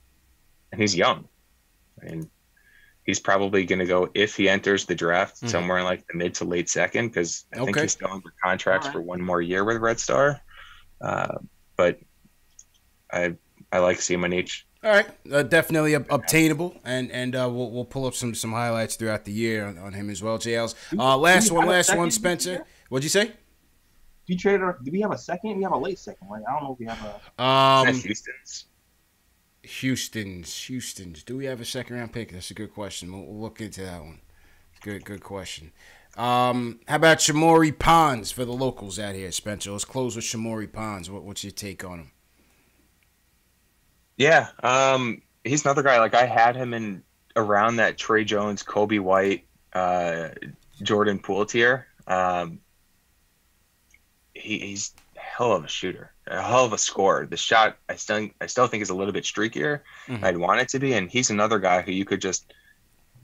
he's young. I mean, he's probably going to go, if he enters the draft, somewhere in the mid to late second, because I think he's still under contracts for one more year with Red Star. But I like Simonic. All right, definitely obtainable, and we'll pull up some highlights throughout the year on him as well. JL's last one, Spencer. What'd you say? Do you trade, or do we have a second? We have a late second, right? I don't know if we have a. Houston's. Do we have a second round pick? That's a good question. We'll look into that one. Good question. How about Shamori Pons for the locals out here, Spencer? Let's close with Shamori Pons. What's your take on him? Yeah, he's another guy. I had him in around that Trey Jones, Kobe White, Jordan Poole tier. He's a hell of a shooter, a hell of a scorer. The shot I still think is a little bit streakier. I'd want it to be, and he's another guy who you could just.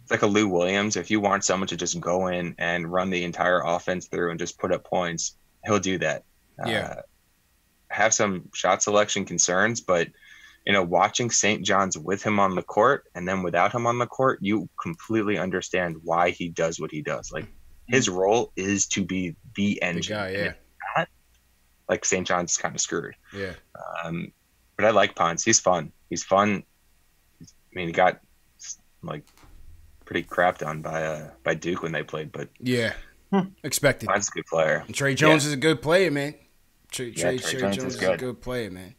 It's like a Lou Williams. If you want someone to just go in and run the entire offense through and just put up points, he'll do that. Have some shot selection concerns, but. Watching St. John's with him on the court and then without him on the court, you completely understand why he does what he does. His role is to be the engine. The guy, yeah. Not, St. John's kind of screwed. Yeah. But I like Pons. He's fun. I mean, he got pretty crapped on by Duke when they played, but yeah, expected. Pons is a good player. And Trey Jones is a good player, man. Trey Jones is a good player, man.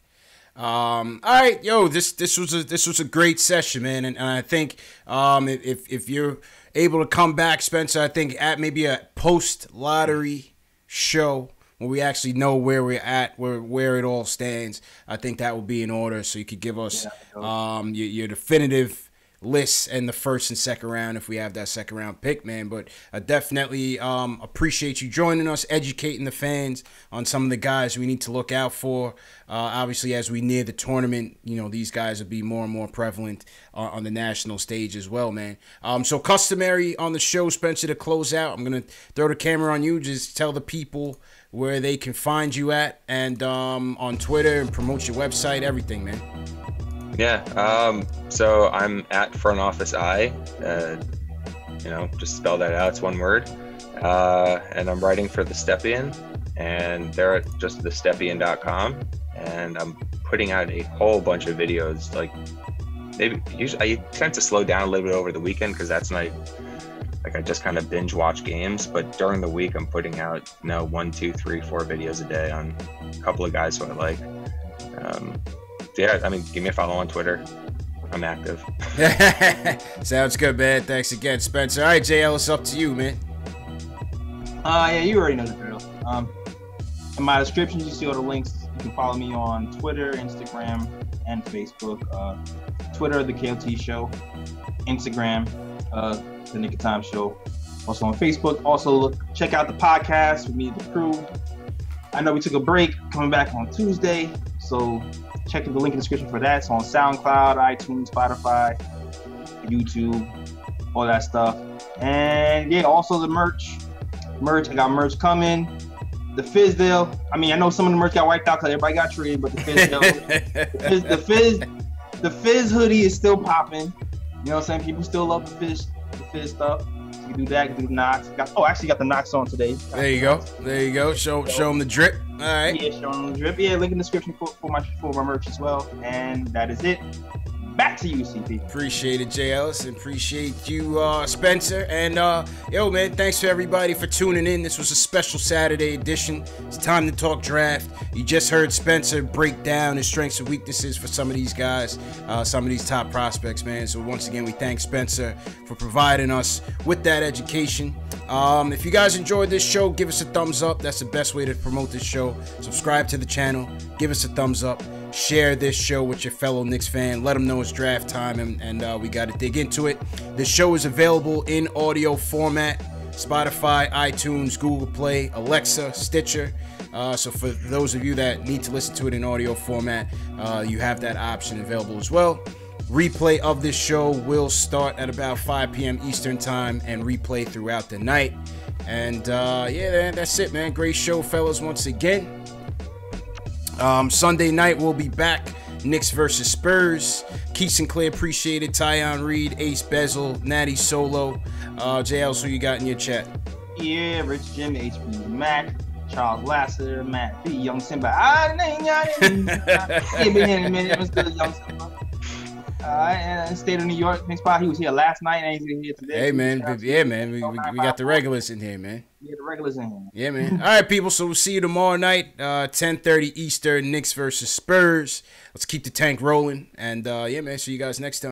All right, this was a great session, man, and I think if you're able to come back, Spencer, I think at maybe a post lottery show where we actually know where we're at, where it all stands, I think that will be in order. So you could give us your definitive lists in the first and second round if we have that second round pick, man. But I definitely appreciate you joining us, educating the fans on some of the guys we need to look out for. Obviously, as we near the tournament, these guys will be more and more prevalent on the national stage as well, man. So customary on the show, Spencer, to close out, I'm going to throw the camera on you. Just tell the people where they can find you at and on Twitter, and promote your website, everything, man. Yeah, so I'm at Front Office I, just spell that out, it's one word, and I'm writing for the Stepien, and they're at just thestepien.com, and I'm putting out a whole bunch of videos. Like maybe usually I tend to slow down a little bit over the weekend because that's my I just kind of binge watch games. But during the week, I'm putting out 1, 2, 3, 4 videos a day on a couple of guys who I like. Yeah, I mean, give me a follow on Twitter. I'm active. Sounds good, man. Thanks again, Spencer. All right, JL, it's up to you, man. Yeah, you already know the drill. In my description, you see all the links. You can follow me on Twitter, Instagram, and Facebook. Twitter, The KOT Show. Instagram, The Nick of Time Show. Also on Facebook. Also, check out the podcast with me and the crew. I know we took a break, coming back on Tuesday. So check the link in the description for that. It's on SoundCloud, iTunes, Spotify, YouTube, all that stuff. And yeah, also the merch. I got merch coming. The Fizdale. I mean, I know some of the merch got wiped out because everybody got traded, but the Fizdale, the Fizz hoodie is still popping. You know what I'm saying? People still love the Fizz stuff. So you can do that. You can do the Knox. Actually got the Knox on today. There you go. Show them the drip. All right. Yeah, show them the drip. Yeah, link in the description for my merch as well. And that is it. Back to you, CP. Appreciate it, Jay Ellis, and appreciate you, Spencer. And yo, man, thanks to everybody for tuning in. This was a special Saturday edition. It's time to talk draft. You just heard Spencer break down his strengths and weaknesses for some of these guys, some of these top prospects, man. So once again, we thank Spencer for providing us with that education. If you guys enjoyed this show, give us a thumbs up. That's the best way to promote this show. Subscribe to the channel. Give us a thumbs up. Share this show with your fellow Knicks fan. Let them know it's draft time, and we got to dig into it. This show is available in audio format. Spotify, iTunes, Google Play, Alexa, Stitcher. So for those of you that need to listen to it in audio format, you have that option available as well. Replay of this show will start at about 5 p.m. Eastern time and replay throughout the night. And yeah, man, that's it, man. Great show, fellas, once again. Sunday night we'll be back. Knicks versus Spurs. Keith Sinclair, appreciate it. Tyon Reed, Ace Bezel, Natty Solo. JL, who you got in your chat? Yeah, Rich Jim, HB Mac, Charles Lasseter, Matt B, Young Simba. Young Simba. And State of New York, Knicks spot. He was here last night and he's here today. Hey, man. Yeah, man. We got the regulars in here, man. Yeah, the regulars in here. Yeah, man. All right, people. So we'll see you tomorrow night, 10:30 Eastern, Knicks versus Spurs. Let's keep the tank rolling. And, yeah, man. See you guys next time.